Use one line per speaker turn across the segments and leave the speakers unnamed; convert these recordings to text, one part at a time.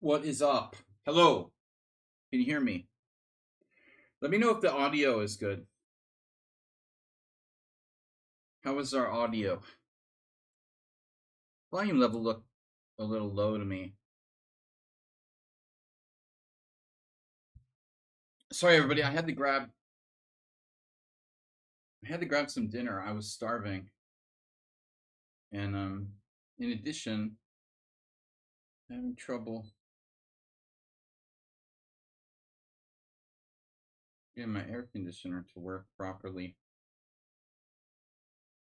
What is up? Hello. Can you hear me? Let me know if the audio is good. How is our audio? Volume level looked a little low to me. Sorry, everybody. I had to grab some dinner. I was starving, and in addition, having trouble getting my air conditioner to work properly.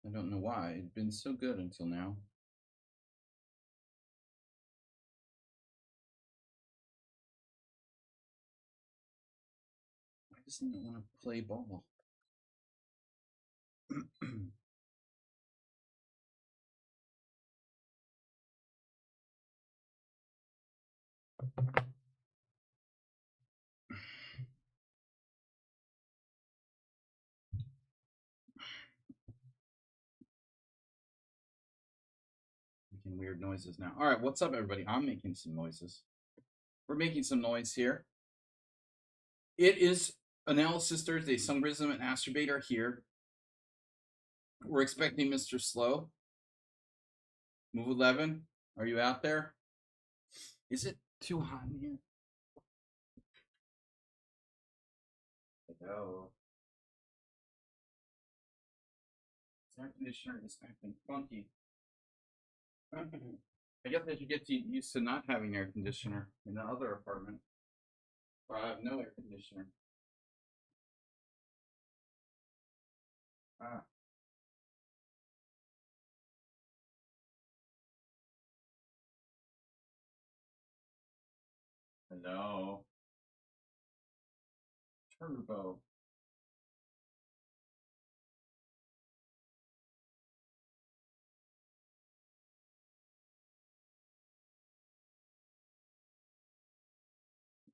I don't know why. It'd been so good until now. I just didn't want to play ball. Making weird noises now. All right, what's up, everybody? I'm making some noises. We're making some noise here. It is Analysis Thursday. Sunprism and Astrobate are here. We're expecting Mr. Slow. Move 11. Are you out there? Is it too hot in here? Hello. This air conditioner is acting funky. I guess I should get used to not having air conditioner in the other apartment. Or I have no air conditioner. Ah. Hello. Turbo.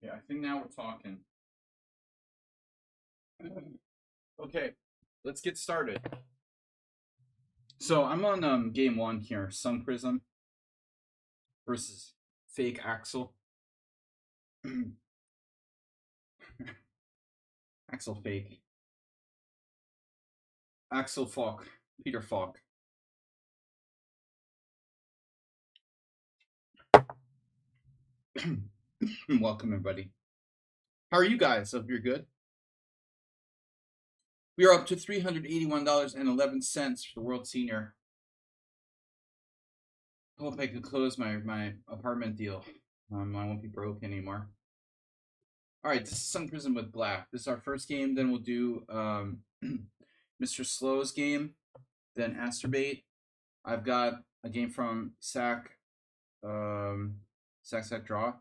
Yeah, I think now we're talking. Okay, let's get started. So I'm on game one here, Sunprism versus Fake Axel. Axel Fake. Axel Falk. Peter Falk. Welcome, everybody. How are you guys? Hope you're good. We are up to $381.11 for the World Senior. Hope I can close my apartment deal. I won't be broke anymore. All right, this is Sunprism with Black. This is our first game. Then we'll do Mr. Slow's game, then Astrobate. I've got a game from Sack Draw,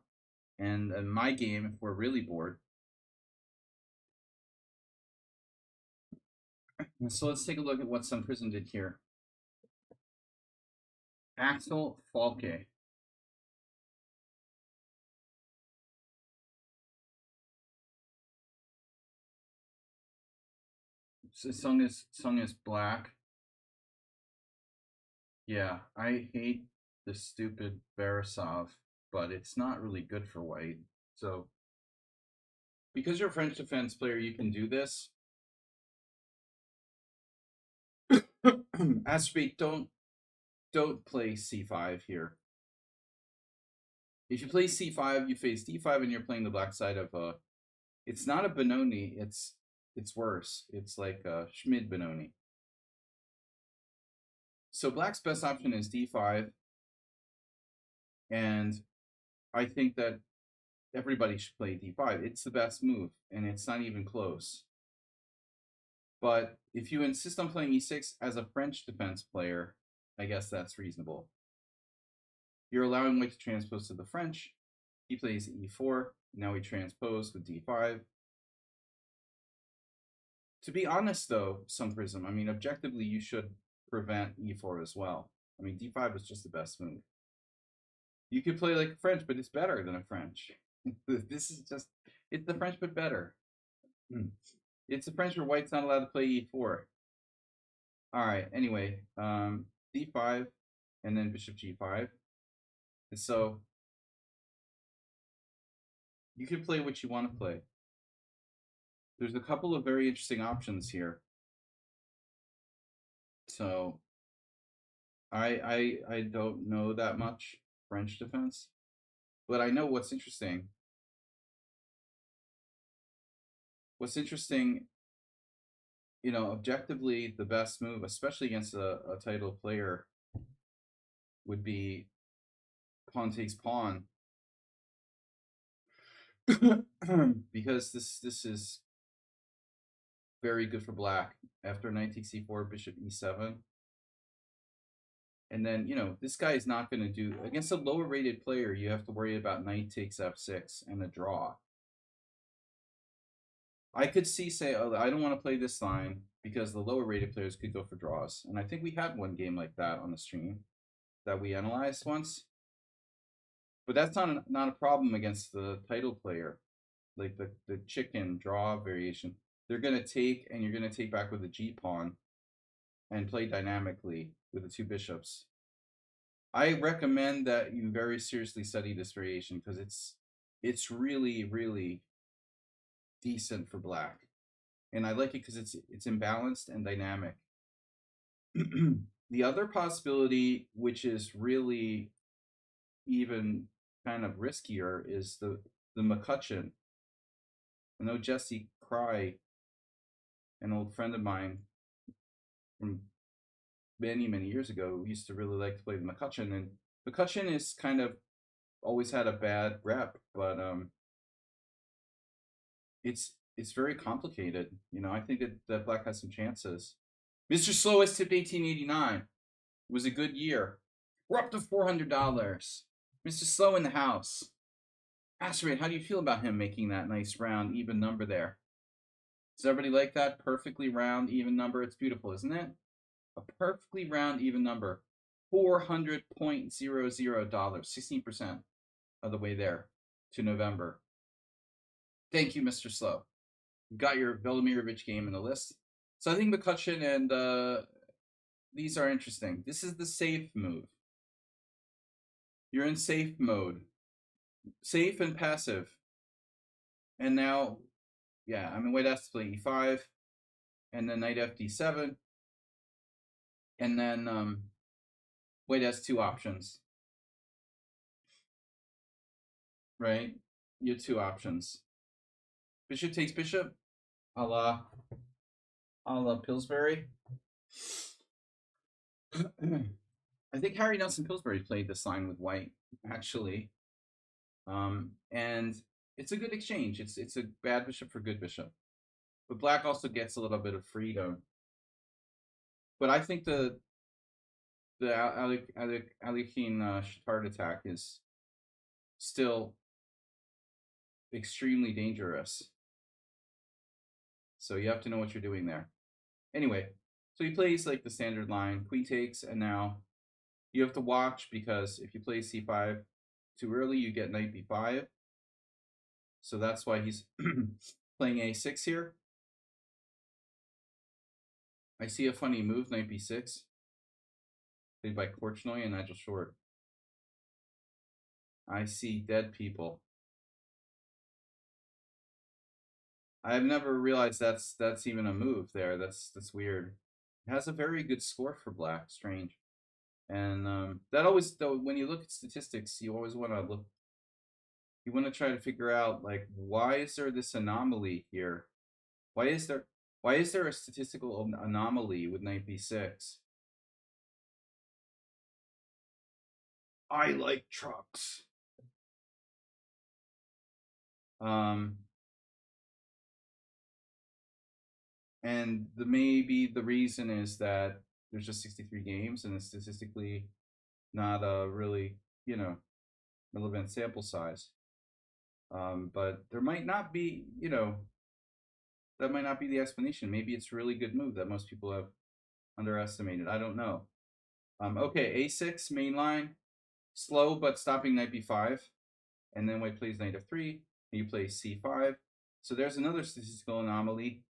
and my game if we're really bored. So let's take a look at what Sunprism did here. Axel Falke. So song is black. Yeah, I hate the stupid Barisov, but it's not really good for white. So because you're a French defense player, you can do this. Astrobate, don't play c5 here. If you play c5, you face d5, and you're playing the black side of a. It's not a Benoni. It's worse. It's like a Schmid Benoni. So black's best option is d5, and I think that everybody should play d5. It's the best move, and it's not even close. But if you insist on playing e6 as a French defense player, I guess that's reasonable. You're allowing white to transpose to the French. He plays e4. Now we transpose with d5. To be honest, though, Sunprism, I mean, objectively, you should prevent e4 as well. I mean, d5 is just the best move. You could play like a French, but it's better than a French. This is just, it's the French, but better. It's the French where white's not allowed to play e4. All right, anyway, d5, and then bishop g5. So You can play what you want to play. There's a couple of very interesting options here. So I don't know that much French defense, but I know what's interesting. What's interesting, you know, objectively, the best move, especially against a title player, would be pawn takes pawn, because this is very good for black. After knight takes c4, bishop e7, and then, you know, this guy is not going to do against a lower rated player. You have to worry about knight takes f6 and a draw. I could see, say, oh, I don't want to play this line because the lower rated players could go for draws. And I think we had one game like that on the stream that we analyzed once. But that's not a problem against the title player, like the chicken draw variation. They're going to take, and you're going to take back with a G pawn and play dynamically with the two bishops. I recommend that you very seriously study this variation because it's really, really decent for black. And I like it because it's imbalanced and dynamic. The other possibility, which is really even kind of riskier, is the McCutcheon. I know Jesse Cry, an old friend of mine from many, many years ago, used to really like to play the McCutcheon. And McCutcheon is kind of always had a bad rep, but it's very complicated. You know, I think that black has some chances. Mr. Slow has tipped 1889. It was a good year. We're up to $400. Mr. Slow in the house. Asteroid, how do you feel about him making that nice round even number there? Does everybody like that? Perfectly round even number. It's beautiful, isn't it? A perfectly round even number. $400.00, 16% of the way there to November. Thank you, Mr. Slow. You got your Velimirovich game in the list. So I think McCutcheon and these are interesting. This is the safe move. You're in safe mode. Safe and passive. And now, yeah, I mean, white has to play e5, and then knight fd7, and then white has two options, right? You have two options. Bishop takes bishop, a la Pillsbury. I think Harry Nelson Pillsbury played this line with white, actually. And it's a good exchange. It's a bad bishop for good bishop. But black also gets a little bit of freedom. But I think the Alekhine Chatard attack is still extremely dangerous. So you have to know what you're doing there. Anyway, so he plays like the standard line, queen takes, and now you have to watch because if you play c5 too early, you get knight b5. So that's why he's playing a6 here. I see a funny move, knight b6, played by Korchnoi and Nigel Short. I see dead people. I've never realized that's even a move there. That's weird. It has a very good score for black. Strange. And that always, though, when you look at statistics, you always want to look. You want to try to figure out, like, why is there this anomaly here? Why is there a statistical anomaly with knight b6? I like trucks. And maybe the reason is that there's just 63 games and it's statistically not a really, you know, relevant sample size. But there might not be, you know, that might not be the explanation. Maybe it's a really good move that most people have underestimated. I don't know. Okay, a6 main line, slow but stopping knight b5, and then white plays knight f3, and you play c5. So there's another statistical anomaly.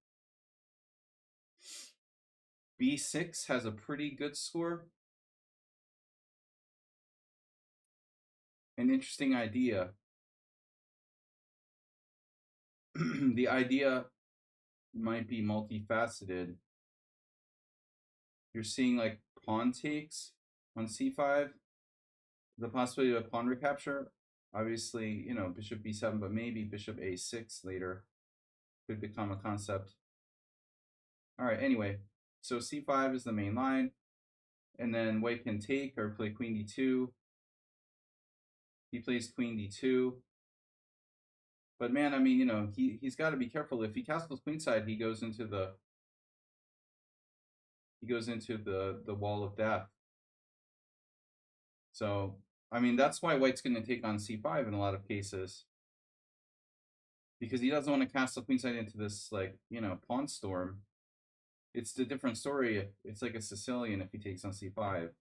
b6 has a pretty good score. An interesting idea. the idea might be multifaceted. You're seeing like pawn takes on c5, the possibility of pawn recapture. Obviously, you know, bishop b7, but maybe bishop a6 later could become a concept. All right, anyway, so c5 is the main line, and then white can take or play queen d2. He plays queen d2. But man, I mean, you know, he's got to be careful. If he castles queenside, he goes into the wall of death. So, I mean, that's why white's going to take on c5 in a lot of cases, because he doesn't want to castle queenside into this, like, you know, pawn storm. It's a different story. It's like a Sicilian if he takes on c5.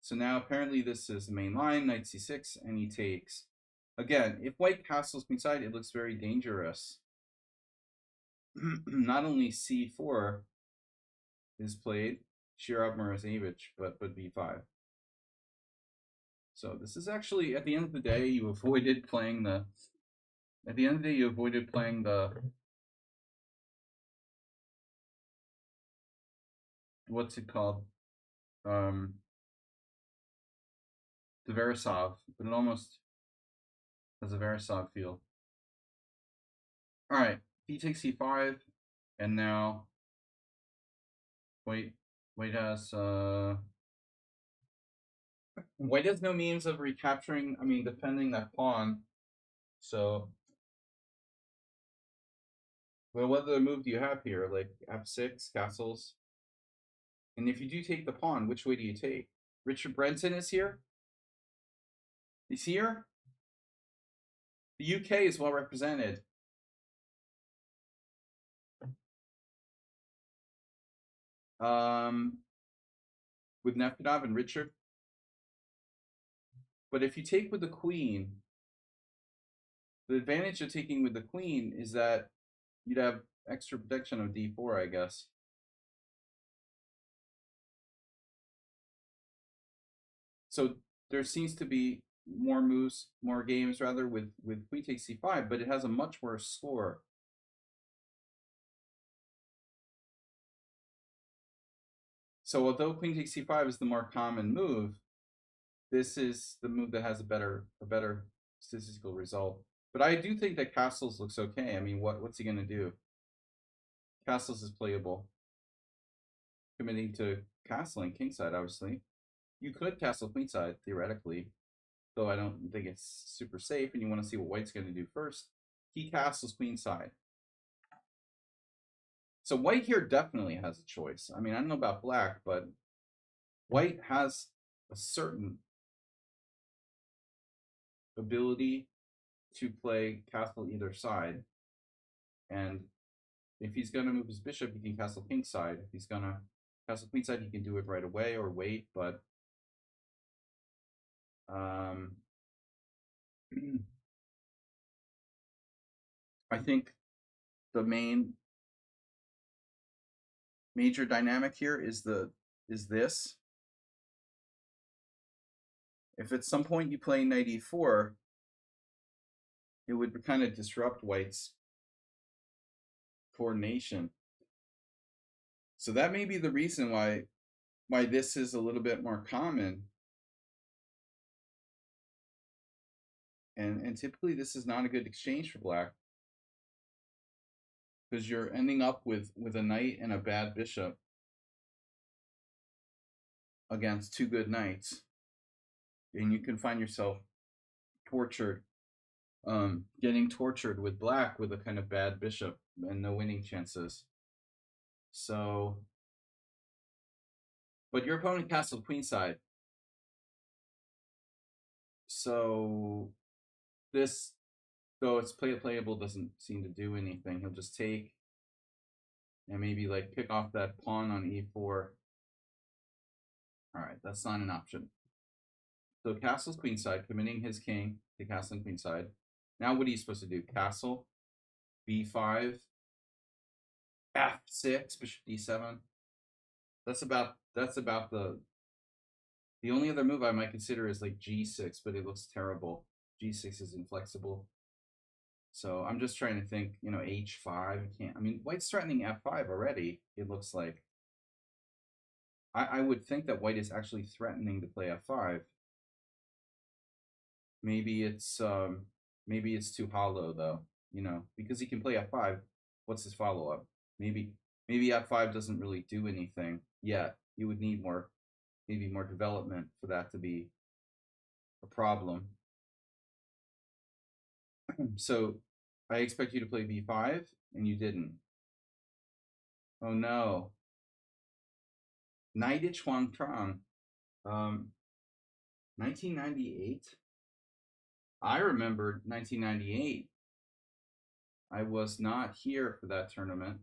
So now apparently this is the main line, knight c6, and he takes. Again, if white castles queenside, it looks very dangerous. Not only c4 is played, Shirab Mirosevic, but b5. So this is actually, at the end of the day, you avoided playing the. At the end of the day, you avoided playing the. What's it called? The Verisov, but it almost has a Verisov feel. All right, he takes c5, and now white has white has no means of recapturing. I mean, defending that pawn. So, well, what other move do you have here? Like f6 castles. And if you do take the pawn, which way do you take? Richard Branson is here. He's here. The UK is well represented. With Nefedov and Richard. But if you take with the queen, the advantage of taking with the queen is that you'd have extra protection of d4, I guess. So there seems to be more moves, more games rather with queen takes c5, but it has a much worse score. So although queen takes c5 is the more common move, this is the move that has a better statistical result. But I do think that castles looks okay. I mean, what's he gonna do? Castles is playable. Committing to castling kingside, obviously. You could castle queenside, theoretically, though I don't think it's super safe, and you want to see what white's going to do first. He castles queenside. So white here definitely has a choice. I mean, I don't know about black, but white has a certain ability to play castle either side. And if he's going to move his bishop, he can castle kingside. If he's going to castle queenside, he can do it right away or wait, but I think the major dynamic here is this. If at some point you play knight e4, it would kind of disrupt white's coordination. So that may be the reason why this is a little bit more common. And typically this is not a good exchange for black, because you're ending up with a knight and a bad bishop against two good knights, and you can find yourself tortured, getting tortured with black with a kind of bad bishop and no winning chances. So, but your opponent castled queenside. So this, though it's playable, doesn't seem to do anything. He'll just take and maybe like pick off that pawn on e4. All right, that's not an option. So castles queenside, committing his king to castling queenside. Now what are you supposed to do? Castle, b5, f6, bishop d7. That's about the only other move I might consider is like g6, but it looks terrible. g6 is inflexible. So I'm just trying to think, you know, h5 can't. I mean, white's threatening f5 already. It looks like. I would think that white is actually threatening to play f5. Maybe it's too hollow though, you know, because he can play f5. What's his follow up? Maybe f5 doesn't really do anything yet. You would need maybe more development for that to be a problem. So I expect you to play b5 and you didn't. Oh no. Knight Huang Trang. 1998. I remember 1998. I was not here for that tournament,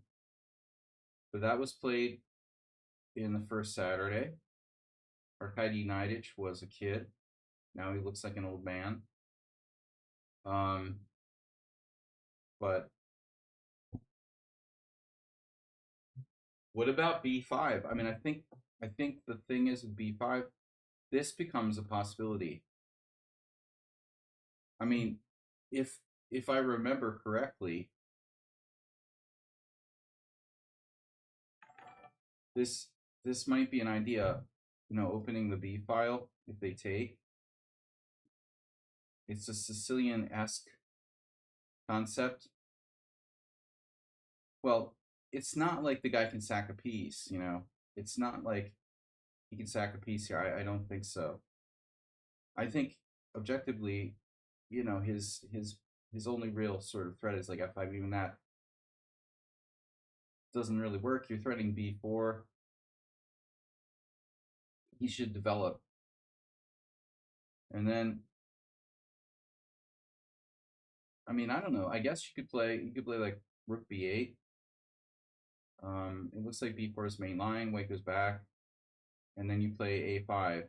but that was played in the first Saturday. Arkady Knightage was a kid. Now he looks like an old man. But what about b5? I mean, I think the thing is with b5, this becomes a possibility. I mean, if I remember correctly, this might be an idea, you know, opening the b file if they take. It's a Sicilian-esque concept. Well, it's not like the guy can sack a piece, you know. It's not like he can sack a piece here. I don't think so. I think objectively, you know, his only real sort of threat is like f5. Even that doesn't really work. You're threatening b4. He should develop, and then, I mean, I don't know. I guess you could play like rook b8. It looks like b4 is main line. White goes back, and then you play a5.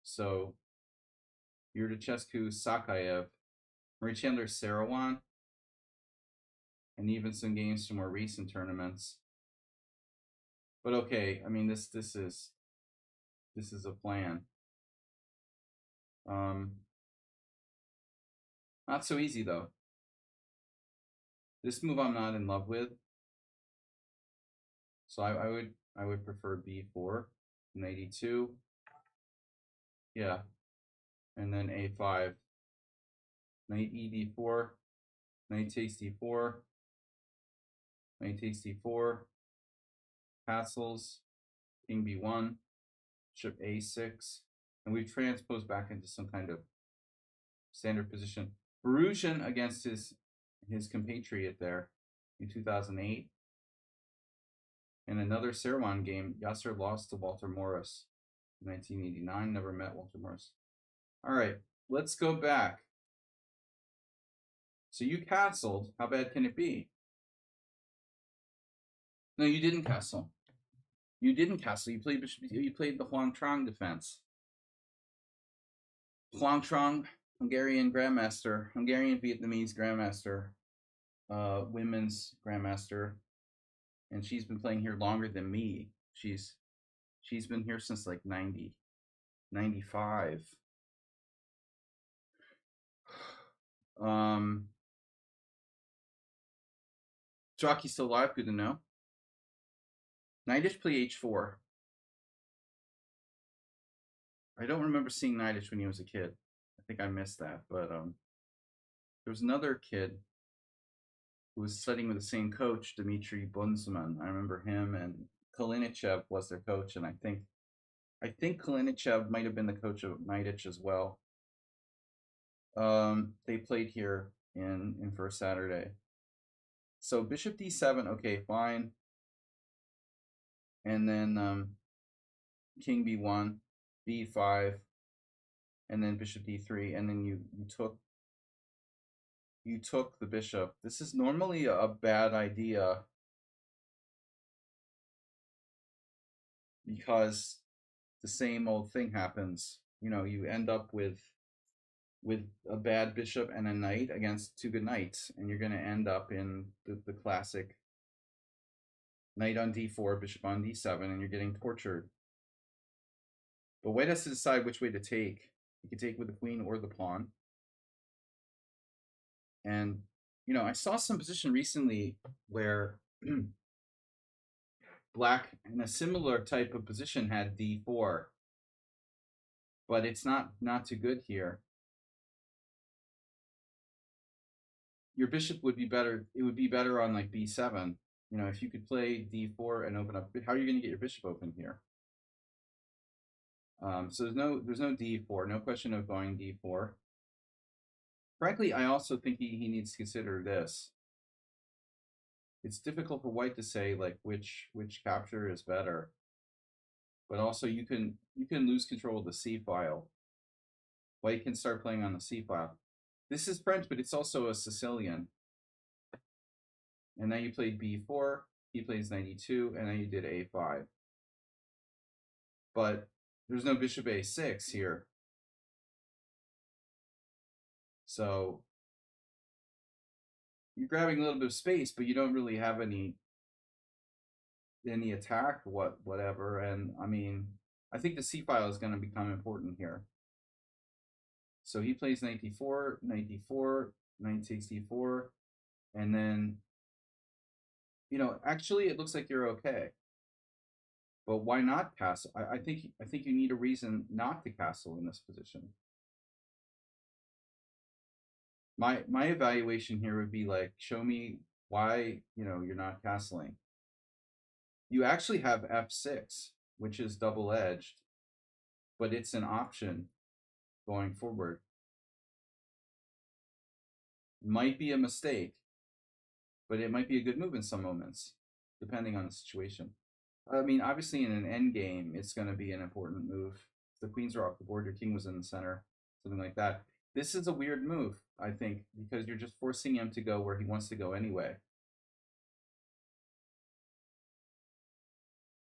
So Yurtachescu, Sakayev, Marie Chandler, Sarawan, and even some games from more recent tournaments. But okay, I mean, this is a plan. Not so easy though. This move I'm not in love with. So I would prefer b4, knight e2. Yeah. And then a5. Knight e d4. Knight takes d4. Knight takes d4. Castles. King b1. Bishop a6. And we've transposed back into some kind of standard position. Beruzhin against his compatriot there in 2008. In another Sarawan game, Yasser lost to Walter Morris in 1989. Never met Walter Morris. All right, let's go back. So you castled. How bad can it be? No, you didn't castle. You didn't castle. You played the Huang Trang defense. Huang Trang, Hungarian Grandmaster, Hungarian Vietnamese Grandmaster, women's Grandmaster, and she's been playing here longer than me. She's been here since like 90, 95. Jockey's still alive. Good to know. Knightish play h4. I don't remember seeing Knightish when he was a kid. I think I missed that. But there was another kid who was studying with the same coach, Dmitry Bunzman. I remember him, and Kalinichev was their coach, and I think Kalinichev might have been the coach of Knightish as well. They played here in first Saturday. So bishop d7, okay, fine. And then king b1, b5, and then bishop d3, and then you took the bishop. This is normally a bad idea because the same old thing happens. You know, you end up with a bad bishop and a knight against two good knights, and you're going to end up in the classic knight on d4, bishop on d7, and you're getting tortured. But white has to decide which way to take. You can take with the queen or the pawn. And, you know, I saw some position recently where black in a similar type of position had d4, but it's not too good here. Your bishop would be better. It would be better on like b7. You know, if you could play d4 and open up. How are you going to get your bishop open here? So there's no d4. No question of going d4. Frankly, I also think he needs to consider this. It's difficult for white to say like which capture is better, but also you can lose control of the c file. White can start playing on the c file. This is French, but it's also a Sicilian. And now you played b4. He plays 92, and now you did a5. But there's no bishop a6 here. So you're grabbing a little bit of space, but you don't really have any attack, whatever. And I mean, I think the c file is going to become important here. So he plays 94, 94, 964, and then, you know, actually it looks like you're okay. But why not castle? I think you need a reason not to castle in this position. My evaluation here would be like, show me why, you know, you're not castling. You actually have f6, which is double-edged, but it's an option going forward. Might be a mistake, but it might be a good move in some moments, depending on the situation. I mean, obviously in an endgame, it's going to be an important move. If the queens are off the board, your king was in the center, something like that. This is a weird move, I think, because you're just forcing him to go where he wants to go anyway.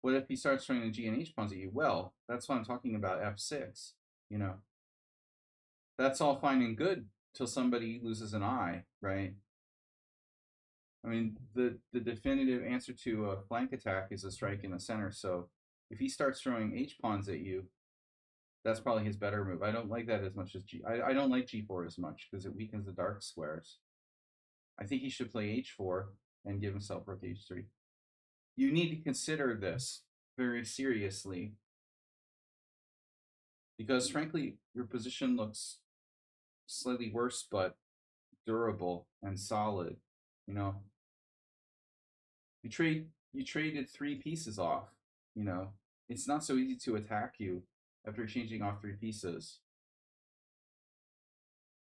What if he starts throwing the G and H pawns at you? Well, that's what I'm talking about, f6, you know. That's all fine and good till somebody loses an eye, right? I mean, the definitive answer to a flank attack is a strike in the center. So if he starts throwing H pawns at you, that's probably his better move. I don't like that as much as I don't like G4 as much because it weakens the dark squares. I think he should play H4 and give himself rook H3. You need to consider this very seriously because, frankly, your position looks slightly worse, but durable and solid. You know, you traded 3 pieces off. You know, it's not so easy to attack you after changing off 3 pieces.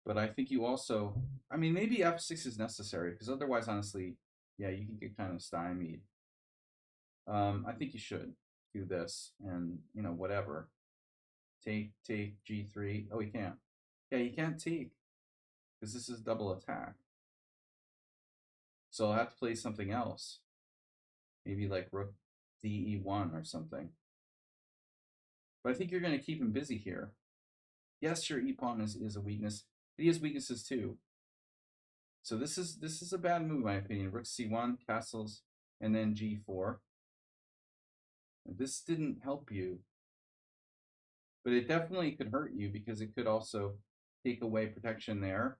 But I think you also, I mean, maybe f6 is necessary because otherwise, honestly, yeah, you can get kind of stymied. I think you should do this and, you know, whatever. Take g3. Oh, he can't. Yeah, he can't take because this is double attack. So I'll have to play something else. Maybe like rook de1 or something. But I think you're going to keep him busy here. Yes, your e-pawn is a weakness, but he has weaknesses too. So this is a bad move, in my opinion. Rook c1, castles, and then g4. This didn't help you, but it definitely could hurt you because it could also take away protection there.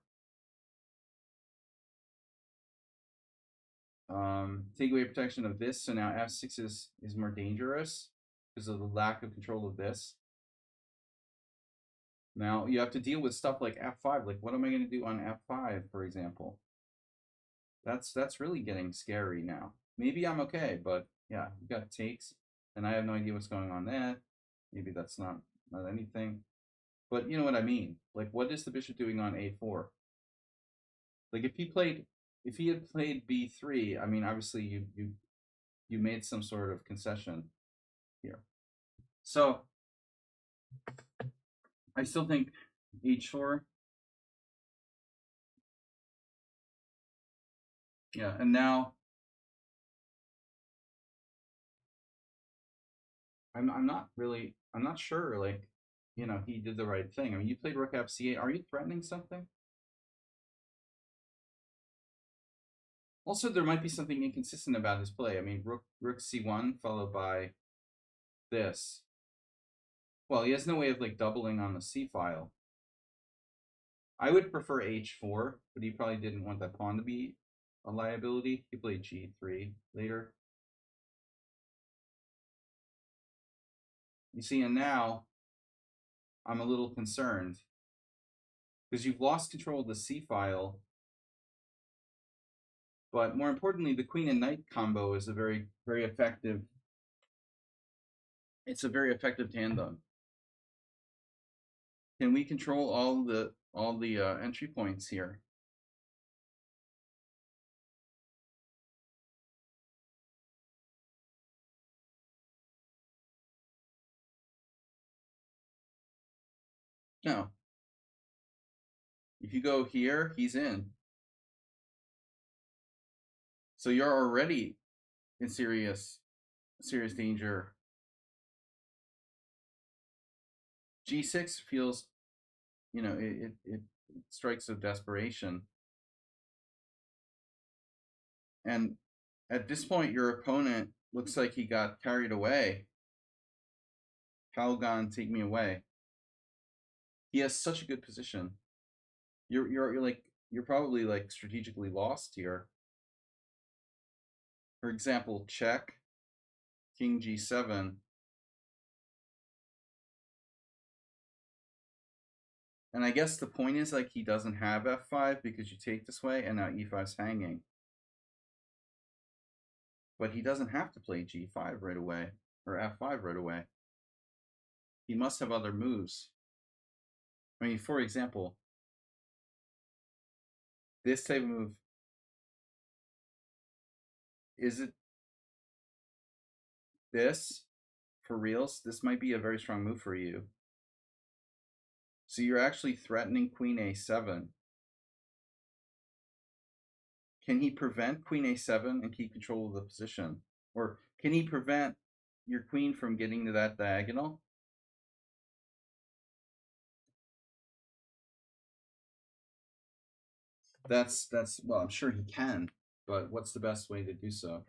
Take away protection of this, so now f6 is more dangerous because of the lack of control of this. Now you have to deal with stuff like f5. Like, what am I going to do on f5, for example? That's really getting scary now. Maybe I'm okay, but yeah, you got takes, and I have no idea what's going on there. Maybe that's not anything, but you know what I mean. Like, what is the bishop doing on a4? Like, if he had played b3, I mean, obviously you made some sort of concession here. So I still think h4. Yeah, and now I'm not sure, like, you know, he did the right thing. I mean, you played rook f8. Are you threatening something? Also, there might be something inconsistent about his play. I mean, rook c1 followed by this. Well, he has no way of like doubling on the c file. I would prefer h4, but he probably didn't want that pawn to be a liability. He played g3 later. You see, and now I'm a little concerned because you've lost control of the c file. But more importantly, the queen and knight combo is a very, very effective. It's a very effective tandem. Can we control all the entry points here? No. If you go here, he's in. So you're already in serious danger. G6 feels, you know, it strikes of desperation. And at this point, your opponent looks like he got carried away. Calgon, take me away. He has such a good position. You're probably like strategically lost here. For example, check, king g7. And I guess the point is like he doesn't have f5 because you take this way and now e5's hanging. But he doesn't have to play g5 right away or f5 right away. He must have other moves. I mean, for example, this type of move, is it this for reals? This might be a very strong move for you. So you're actually threatening queen a7. Can he prevent queen a7 and keep control of the position? Or can he prevent your queen from getting to that diagonal? That's well, I'm sure he can, but what's the best way to do so?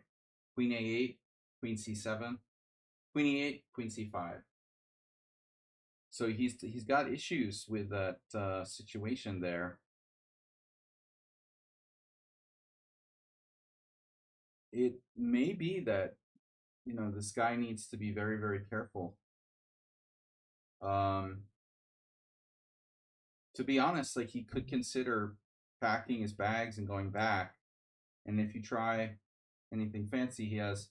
Queen a8, queen c7, queen e8, queen c5. So he's got issues with that situation there. It may be that, you know, this guy needs to be very, very careful. To be honest, like he could consider packing his bags and going back. And if you try anything fancy, he has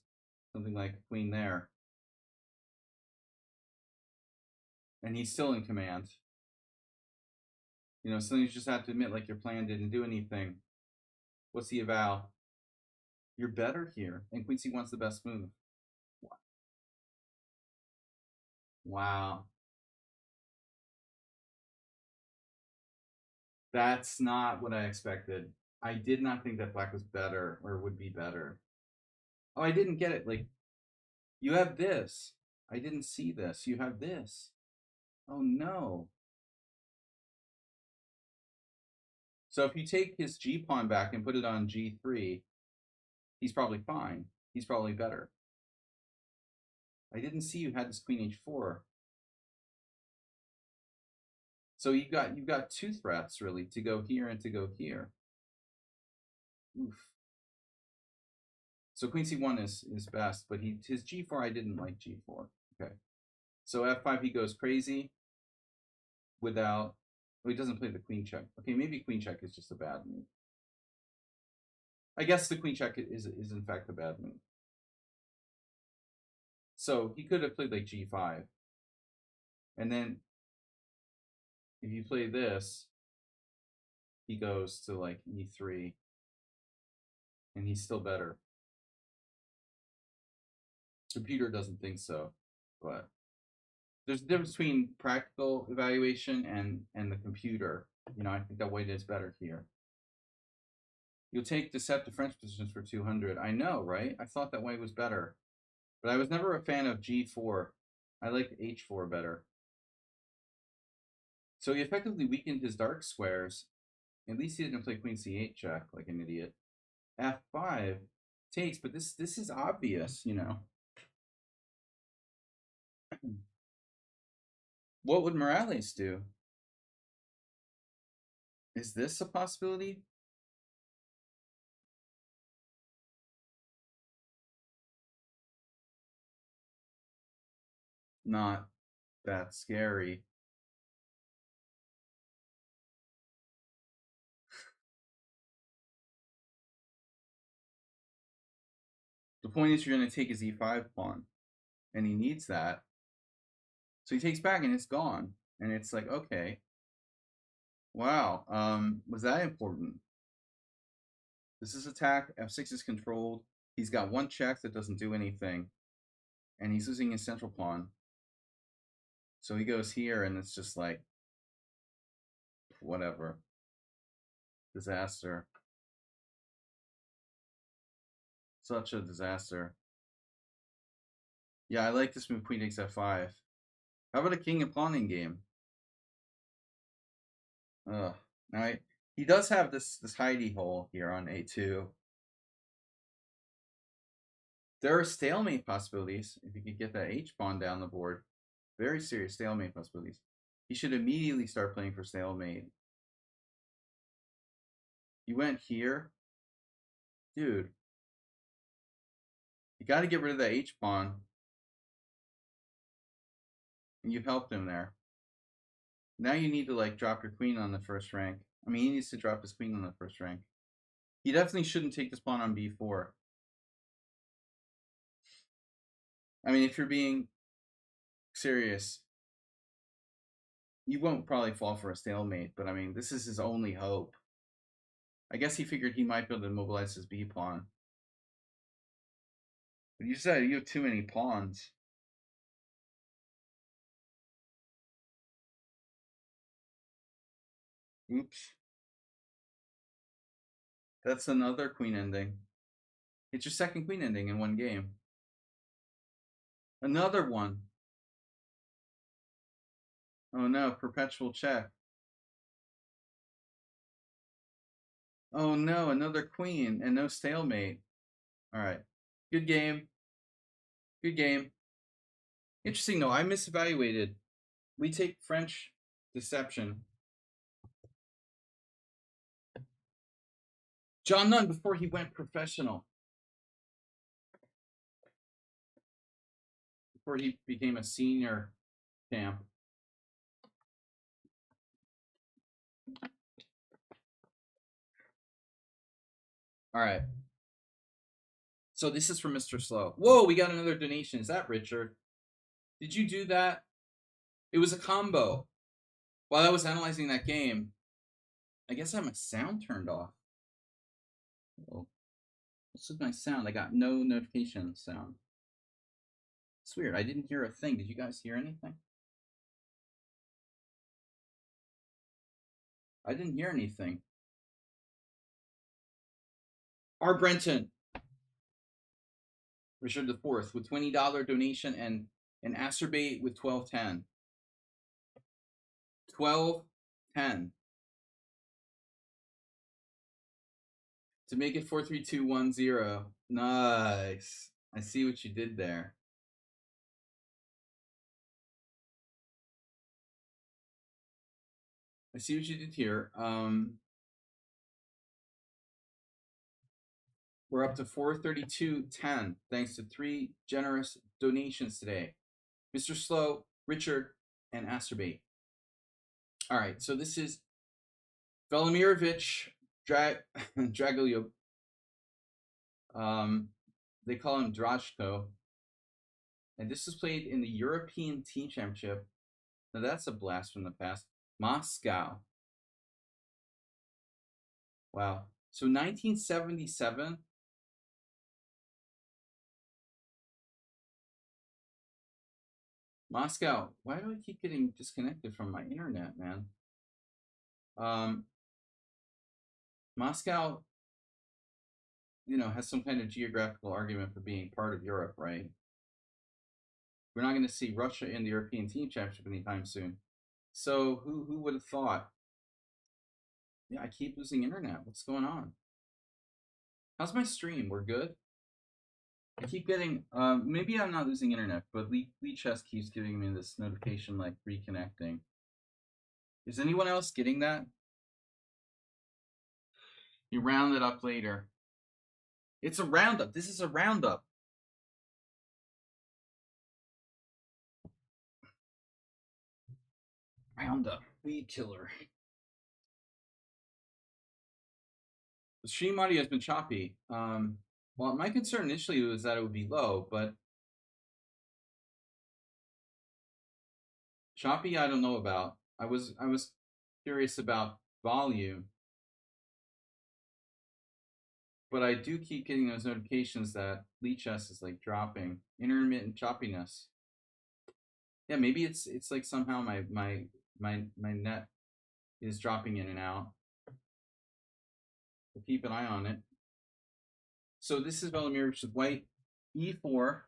something like a queen there. And he's still in command. You know, something you just have to admit, like your plan didn't do anything. What's the avow? You're better here. And queen c1's the best move. Wow. That's not what I expected. I did not think that black was better or would be better. Oh, I didn't get it. Like, you have this. I didn't see this. You have this. Oh, no. So if you take his g pawn back and put it on g3, he's probably fine. He's probably better. I didn't see you had this queen h4. So you've got two threats really, to go here and to go here. Oof. So queen c1 is best, but his g4, I didn't like g4. Okay. So f5, he goes crazy without, well, he doesn't play the queen check. Okay, maybe queen check is just a bad move. I guess the queen check is in fact a bad move. So he could have played like g5. And then if you play this, he goes to like e3. And he's still better. Computer doesn't think so, but there's a difference between practical evaluation and the computer. You know, I think that white is better here. You'll take deceptive French positions for 200. I know, right? I thought that white was better, but I was never a fan of g4. I liked h4 better. So he effectively weakened his dark squares. At least he didn't play queen c8 check like an idiot. f5 takes, but this is obvious, you know. What would Morales do? Is this a possibility? Not that scary. The point is you're going to take his e5 pawn, and he needs that. So he takes back, and it's gone. And it's like, okay. Wow, was that important? This is attack, f6 is controlled. He's got one check that doesn't do anything. And he's losing his central pawn. So he goes here, and it's just like, whatever. Disaster. Such a disaster. Yeah, I like this move, queen takes f5. How about a king and pawning game? Ugh. Now he does have this hidey hole here on a2. There are stalemate possibilities if you could get that h pawn down the board. Very serious stalemate possibilities. He should immediately start playing for stalemate. You went here, dude. You got to get rid of that h pawn. And you helped him there. Now you need to like drop your queen on the first rank. I mean, he needs to drop his queen on the first rank. He definitely shouldn't take this pawn on b4. I mean, if you're being serious, you won't probably fall for a stalemate, but I mean, this is his only hope. I guess he figured he might be able to mobilize his b pawn. But you said you have too many pawns. Oops. That's another queen ending. It's your second queen ending in one game. Another one. Oh no, perpetual check. Oh no, another queen and no stalemate. Alright. Good game. Good game. Interesting though, I misevaluated. We take French deception. John Nunn before he went professional. Before he became a senior champ. All right. So this is from Mr. Slow. Whoa, we got another donation. Is that Richard? Did you do that? It was a combo. While I was analyzing that game, I guess I have my sound turned off. Oh, what's with my sound? I got no notification sound. It's weird. I didn't hear a thing. Did you guys hear anything? I didn't hear anything. R. Brenton. Richard IV with $20 donation and an Acerbate with 1210. 1210. To make it 43210. Nice. I see what you did there. I see what you did here. We're up to 432.10 thanks to 3 generous donations today. Mr. Slow, Richard, and Acerbate. All right, so this is Velimirovich Dragulov. They call him Drashko. And this is played in the European Team Championship. Now that's a blast from the past. Moscow. Wow. So 1977. Moscow. Why do I keep getting disconnected from my internet, man? Moscow, has some kind of geographical argument for being part of Europe, right? We're not going to see Russia in the European Team Championship anytime soon. So who would have thought? Yeah, I keep losing internet. What's going on? How's my stream? We're good? I keep getting, maybe I'm not losing internet, but Lee Chess keeps giving me this notification like reconnecting. Is anyone else getting that? You round it up later. It's a roundup. This is a roundup. Roundup. Weed killer. The stream audio has been choppy. Well, my concern initially was that it would be low, but choppy I don't know about. I was curious about volume. But I do keep getting those notifications that Lichess is like dropping. Intermittent choppiness. Yeah, maybe it's like somehow my net is dropping in and out. We'll keep an eye on it. So this is Velimirovich with white, e4.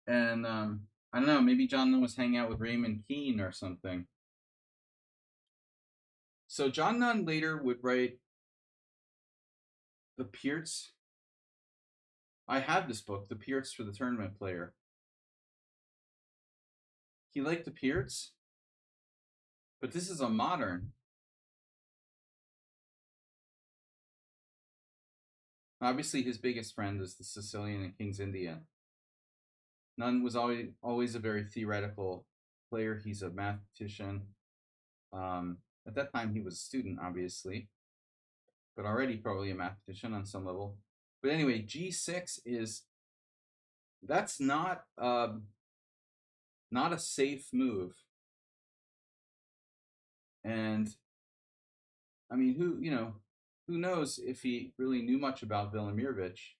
And I don't know, maybe John Nunn was hanging out with Raymond Keane or something. So John Nunn later would write the Pierts. I have this book, The Pierts for the Tournament Player. He liked the Pierts, but this is a modern. Obviously, his biggest friend is the Sicilian and King's Indian. Nunn was always a very theoretical player. He's a mathematician. At that time, he was a student, obviously, but already probably a mathematician on some level. But anyway, G6 is that's not a safe move. And I mean, who knows if he really knew much about Velimirovich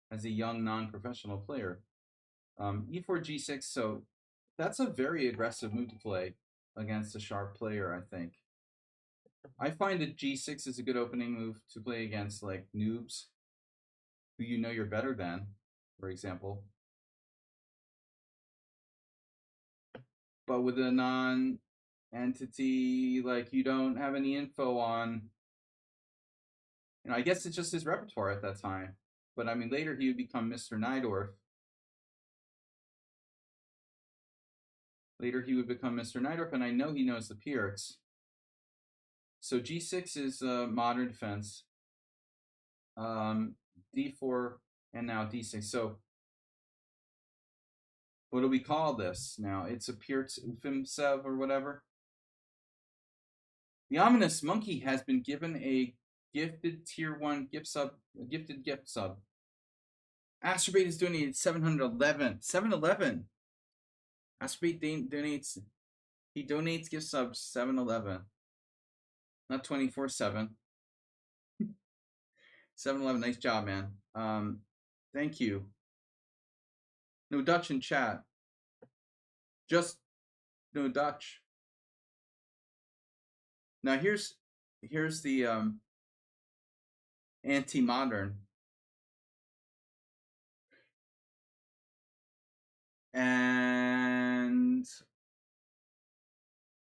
as a young non-professional player. E4 G6, so that's a very aggressive move to play against a sharp player, I think. I find that G6 is a good opening move to play against like noobs who you know you're better than, for example. But with a non-entity, like you don't have any info on, I guess it's just his repertoire at that time. But I mean, later he would become Mr. Najdorf. And I know he knows the Pierts. So G6 is modern defense. D4 and now D6. So what do we call this now? It's a Pierts Ufimtsev or whatever. The ominous monkey has been given a gifted tier 1 gift sub, a gifted gift sub. Astrobate is donated 711. 711. Astrobate donates gift subs 711. Not 24/7. 711, nice job, man. Thank you. No Dutch in chat. Just no Dutch. Now here's the anti-modern. And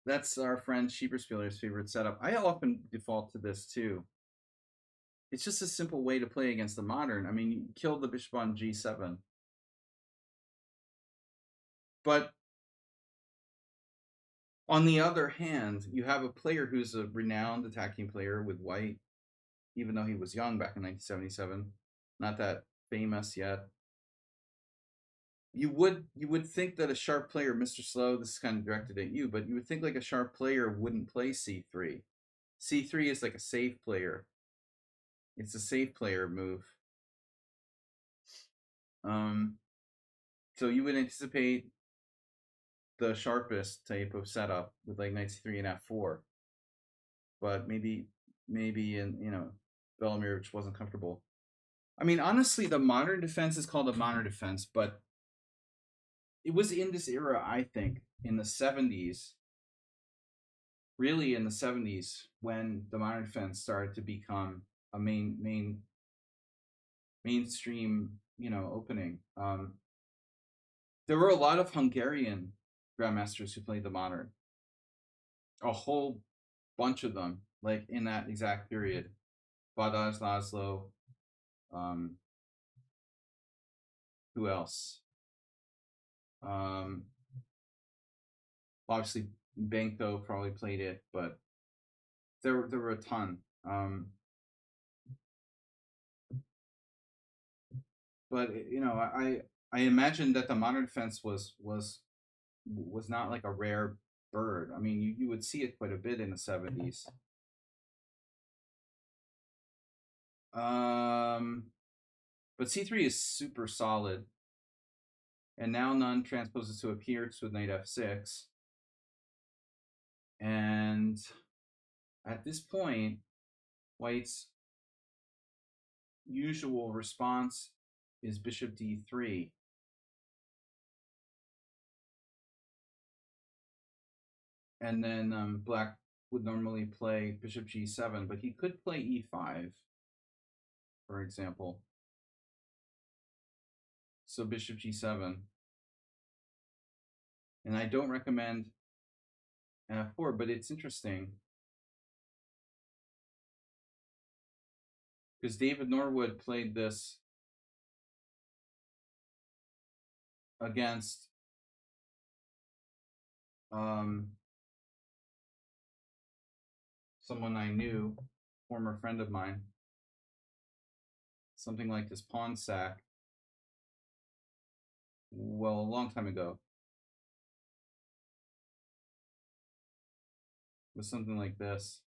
that's our friend Sheeperspieler's favorite setup. I often default to this too. It's just a simple way to play against the modern. I mean, you kill the bishop on G7. But on the other hand, you have a player who's a renowned attacking player with white, even though he was young back in 1977, not that famous yet. You would think that a sharp player, Mr. Slow, this is kind of directed at you, but you would think like a sharp player wouldn't play C3. C3 is like a safe player. It's a safe player move. So you would anticipate the sharpest type of setup with like knight c3 and f4, but maybe in Velimirovich wasn't comfortable. I mean, honestly, the modern defense is called a modern defense, but it was in this era, I think, in the 70s, really in the 70s, when the modern defense started to become a mainstream, opening. There were a lot of Hungarian grandmasters who played the modern. A whole bunch of them, like in that exact period. Balázs László. Who else? Obviously Benko probably played it, but there were a ton. But you know, I imagine that the modern defense was not like a rare bird. I mean, you would see it quite a bit in the 70s. But C3 is super solid. And now none transposes to appears with knight f6. And at this point, White's usual response is bishop d3. And then Black would normally play bishop g7, but he could play e5, for example. So bishop g7. And I don't recommend f4, but it's interesting because David Norwood played this against someone I knew, former friend of mine, something like this pawn sack. Well, a long time ago. It was something like this.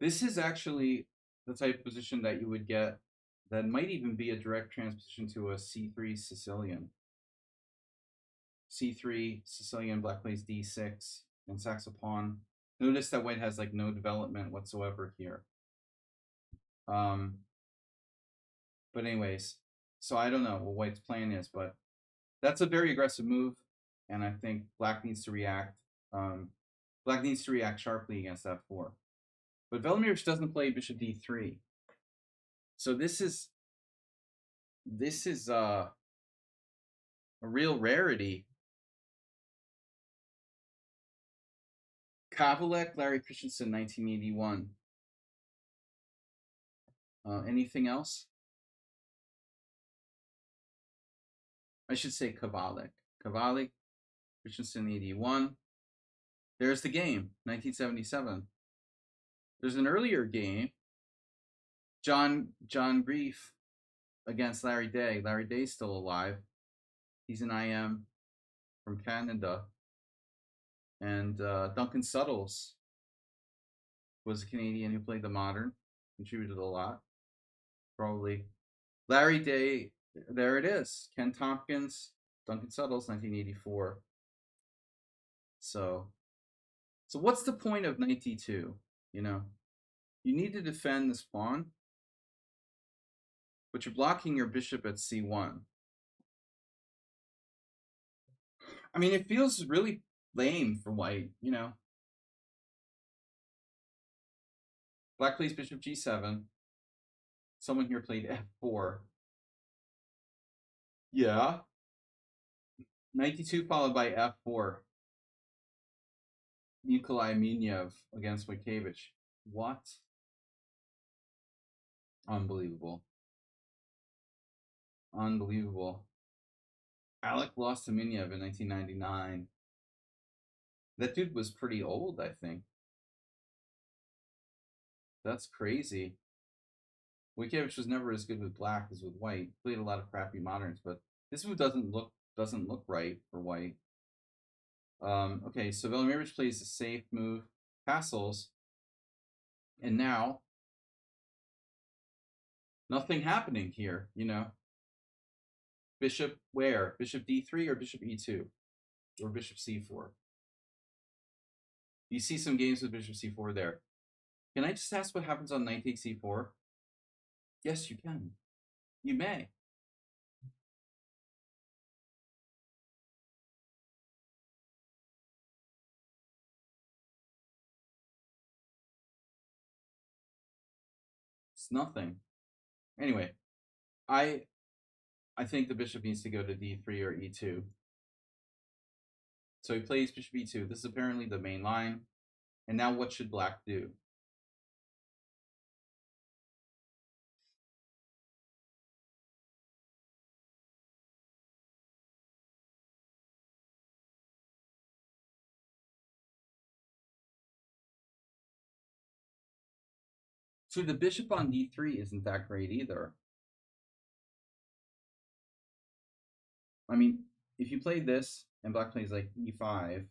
This is actually the type of position that you would get that might even be a direct transposition to a c3 Sicilian. c3 Sicilian, Black plays d6 and sacks a pawn. Notice that White has like no development whatsoever here. But anyways, so I don't know what White's plan is, but that's a very aggressive move, and I think Black needs to react. Black needs to react sharply against f4. But Velimirovich doesn't play bishop d3. So this is a real rarity. Kavalek, Larry Christensen, 1981. Anything else? I should say Kavalek. Kavalek, Christensen, 81. There's the game, 1977. There's an earlier game, John Grief against Larry Day. Larry Day's still alive. He's an IM from Canada. And Duncan Suttles was a Canadian who played the modern, contributed a lot. Probably. Larry Day, there it is. Ken Tompkins, Duncan Suttles, 1984. So what's the point of knight d2? You know, you need to defend this pawn, but you're blocking your bishop at c1. I mean, it feels really lame for White, you know. Black plays bishop g7. Someone here played f4. Yeah. Knight d2 followed by f4. Nikolai Minev against Wojtkiewicz. What? Unbelievable. Unbelievable. Alec lost to Minev in 1999. That dude was pretty old, I think. That's crazy. Wojtkiewicz was never as good with Black as with White. Played a lot of crappy moderns, but this move doesn't look right for White. Okay, so Velimirovich plays a safe move, castles, and now nothing happening here, you know. Bishop where? Bishop d3 or bishop e2? Or bishop c4? You see some games with bishop c4 there. Can I just ask what happens on knight takes c4? Yes, you can. You may. It's nothing. Anyway, I think the bishop needs to go to d3 or e2. So he plays bishop e2. This is apparently the main line. And now what should Black do? So the bishop on d3 isn't that great either. I mean, if you play this and black plays like e5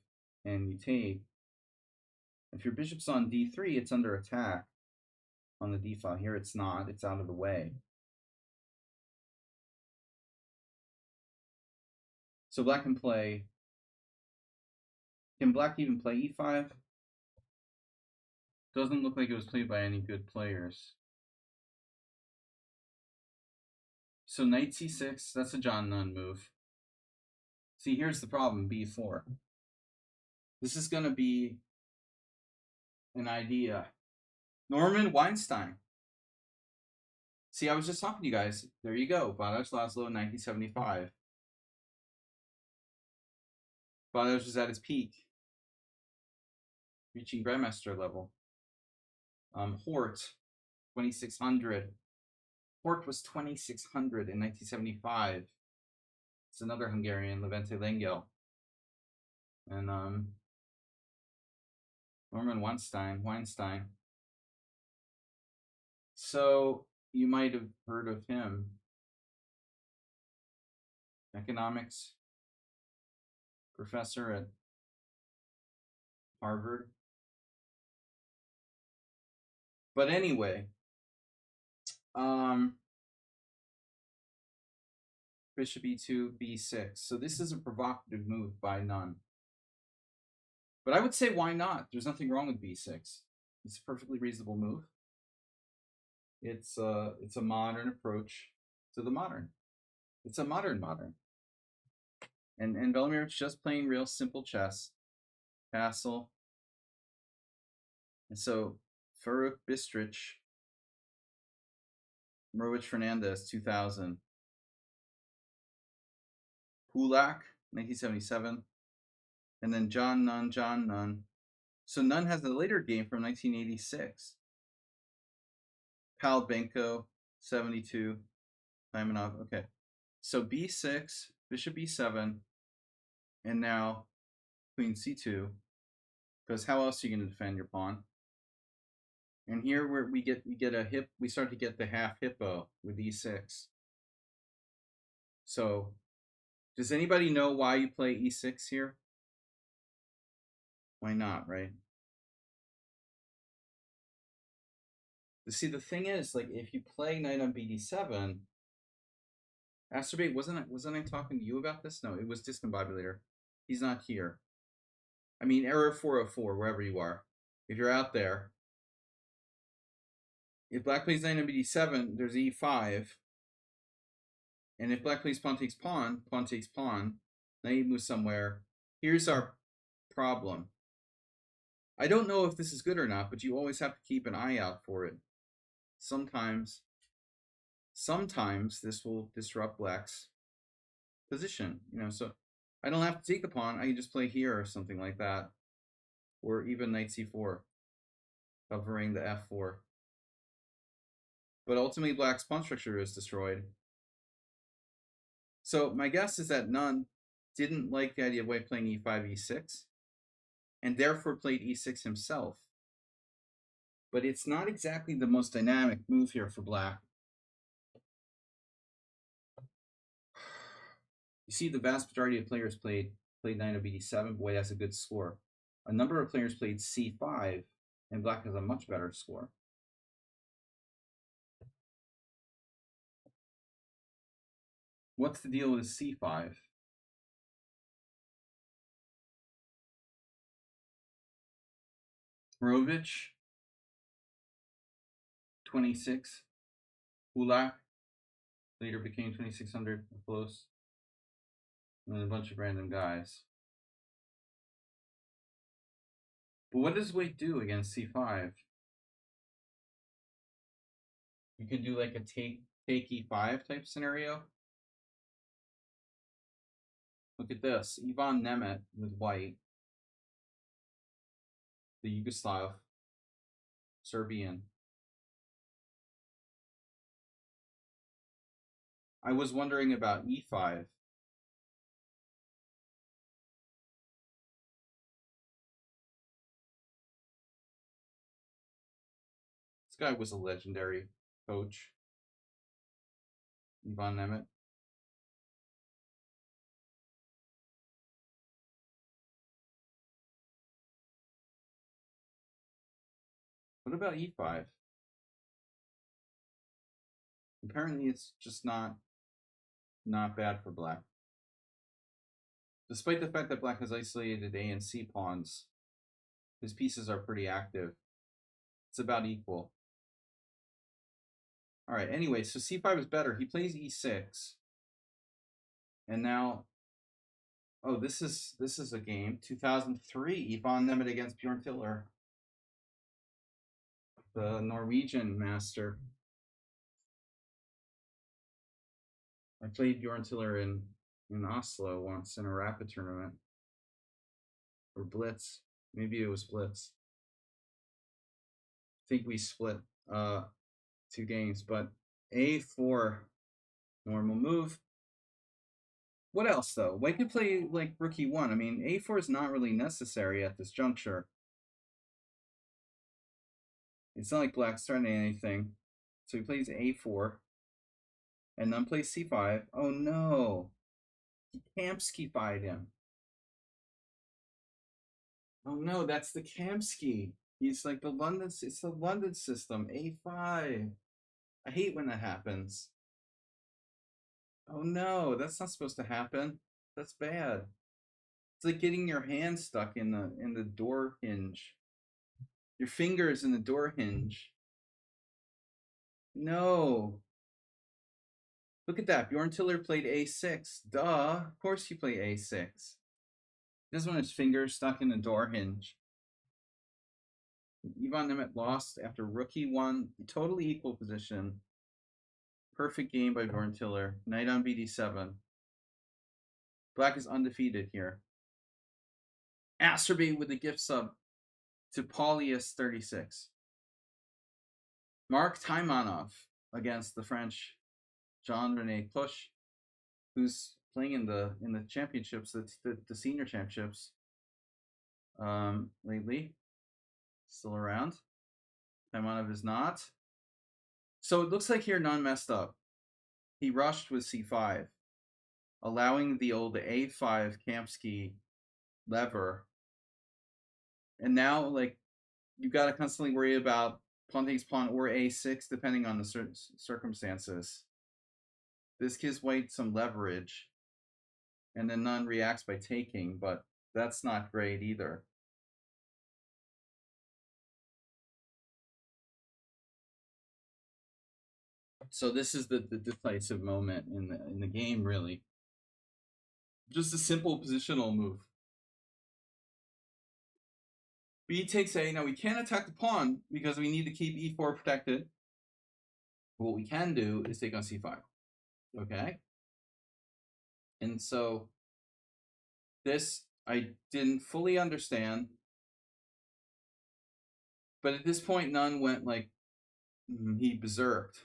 and you take, if your bishop's on d3, it's under attack on the d file. Here it's not, it's out of the way. So black can play, can black even play e5? Doesn't look like it was played by any good players. So knight c6, that's a John Nunn move. See, here's the problem, b4. This is going to be an idea. Norman Weinstein. See, I was just talking to you guys. There you go. Balázs László, 1975. Balázs was at his peak, reaching Grandmaster level. Hort, 2600. Hort was 2600 in 1975. It's another Hungarian, Levente Lengyel. And Norman Weinstein. So you might have heard of him. Economics professor at Harvard. But anyway, bishop e2, b6. So this is a provocative move by Nunn. But I would say, why not? There's nothing wrong with b6. It's a perfectly reasonable move. It's a modern approach to the modern. It's a modern. And Velimirov's just playing real simple chess. Castle. And so Faruk Bistric, Mrovic Fernandez, 2000. Kulak, 1977. And then John Nunn. So Nunn has a later game from 1986. Pal Benko, 72. Taimanov, okay. So b6, bishop b7, and now queen c2. Because how else are you going to defend your pawn? And here where we get a hip, we start to get the half hippo with e6. So does anybody know why you play e6 here? Why not, right? See, the thing is, like, if you play knight on bd7, Asterbate, wasn't I talking to you about this? No, it was Discombobulator. He's not here. I mean, error 404, wherever you are. If you're out there, if black plays knight on bd7, there's e5. And if black plays pawn takes pawn, knight moves somewhere. Here's our problem. I don't know if this is good or not, but you always have to keep an eye out for it. Sometimes this will disrupt black's position, you know, so I don't have to take the pawn, I can just play here or something like that. Or even knight c4, covering the f4. But ultimately black's pawn structure is destroyed. So my guess is that Nunn didn't like the idea of white playing e5, e6, and therefore played e6 himself. But it's not exactly the most dynamic move here for black. You see, the vast majority of players played knight on bd7, but white has a good score. A number of players played c5, and black has a much better score. What's the deal with c5? Mrovic, 26. Kulak, later became 2600, close. And then a bunch of random guys. But what does white do against c5? You could do like a take e5 type scenario. Look at this, Ivan Nemeth with white, the Yugoslav, Serbian. I was wondering about e5. guy was a legendary coach. Ivan Nemeth. What about e5? Apparently it's just not bad for black. Despite the fact that black has isolated A and C pawns, his pieces are pretty active. It's about equal. All right, anyway, so c5 is better. He plays e6. And now, oh, this is a game. 2003, Ivan Nemeth against Bjorn Tiller, the Norwegian master. I played Bjorn Tiller in Oslo once in a rapid tournament. Or Blitz. Maybe it was Blitz. I think we split 2 games, but a4 normal move. What else though? White could play like rook e1. I mean, a4 is not really necessary at this juncture. It's not like black's threatening anything. So he plays a4. And then plays c5. Oh no. He Kamsky-fied him. Oh no, that's the Kamsky. He's like the London, it's the London system, a5. I hate when that happens. Oh no, that's not supposed to happen. That's bad. It's like getting your hand stuck in the door hinge. Your fingers in the door hinge. No. Look at that. Bjorn Tiller played a6. Duh. Of course he played a6. He doesn't want his fingers stuck in the door hinge. Ivan Nemeth lost after rook e1. Totally equal position. Perfect game by Bjorn Tiller. Knight on bd7. Black is undefeated here. Asterbate with the gift sub to Paulius36. Mark Taimanov against the French Jean-René Pusch, who's playing in the championships, the senior championships lately. Still around. Taimanov is not. So it looks like here none messed up. He rushed with c5, allowing the old a5 Kamsky lever. And now, like, you got to constantly worry about pawn takes pawn or a6, depending on the circumstances. This gives white some leverage, and then none reacts by taking, but that's not great either. So this is the decisive moment in the game, really. Just a simple positional move. B takes A. Now we can't attack the pawn because we need to keep e4 protected. What we can do is take on c5. Okay? And so this I didn't fully understand. But at this point, none went like he berserked.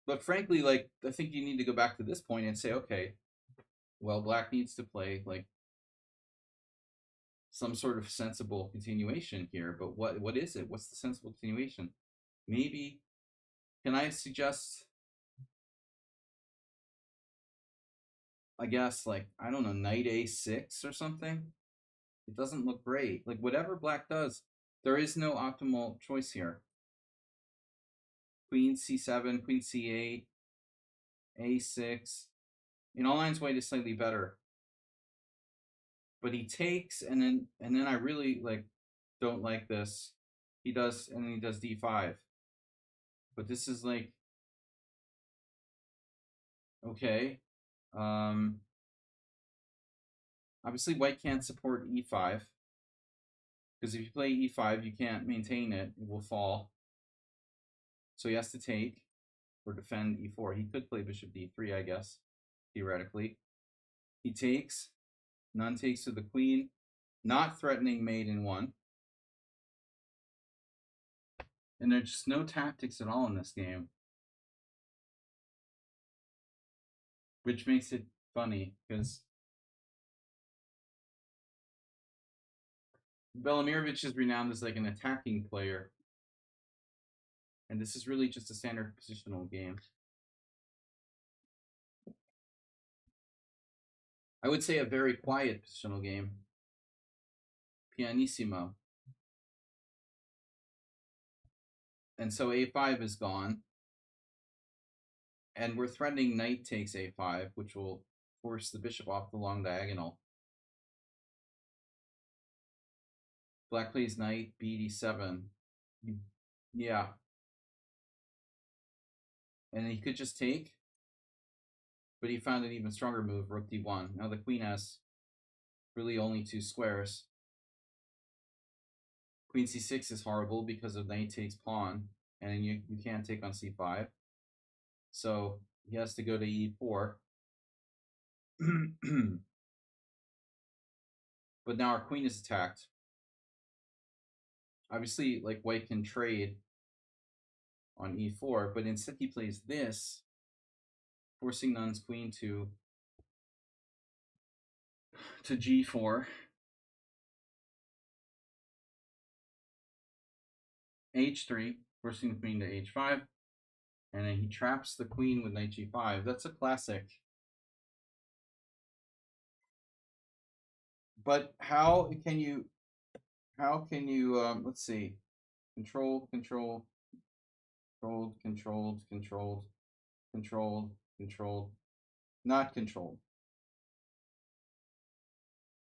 But frankly, like, I think you need to go back to this point and say, okay, well, black needs to play like some sort of sensible continuation here. But what is it? What's the sensible continuation? Maybe, can I suggest, I guess, like, I don't know, knight a6 or something? It doesn't look great. Like, whatever black does, there is no optimal choice here. Queen c7, queen c8, a6. In all lines, white is slightly better. But he takes, and then I really like don't like this. He does, and then he does d5. But this is like, okay. Obviously white can't support e5. Because if you play e5, you can't maintain it. It will fall. So he has to take or defend e4. He could play bishop d3, I guess, theoretically. He takes. None takes to the queen. Not threatening mate in 1. And there's just no tactics at all in this game. Which makes it funny, because Velimirovich is renowned as like an attacking player. And this is really just a standard positional game. I would say a very quiet positional game. Pianissimo. And so a5 is gone. And we're threatening knight takes a5, which will force the bishop off the long diagonal. Black plays knight, bd7. Yeah. And he could just take, but he found an even stronger move, rook d1. Now the queen has really only 2 squares. Queen c6 is horrible because of knight takes pawn, and you can't take on c5. So he has to go to e4. But now our queen is attacked. Obviously, like, white can trade on e4, but instead he plays this, forcing Nun's queen to g4. h3, forcing the queen to h5. And then he traps the queen with knight g5. That's a classic. But how can you let's see, controlled, not controlled.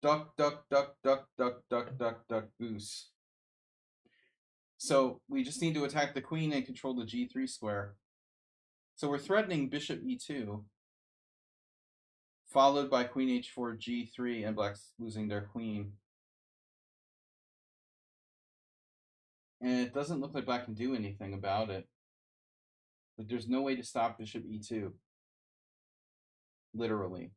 Duck, duck, duck, duck, duck, duck, duck, duck, goose. So we just need to attack the queen and control the g3 square. So we're threatening bishop e2, followed by queen h4, g3, and black's losing their queen. And it doesn't look like black can do anything about it. Like, there's no way to stop bishop e2. Literally.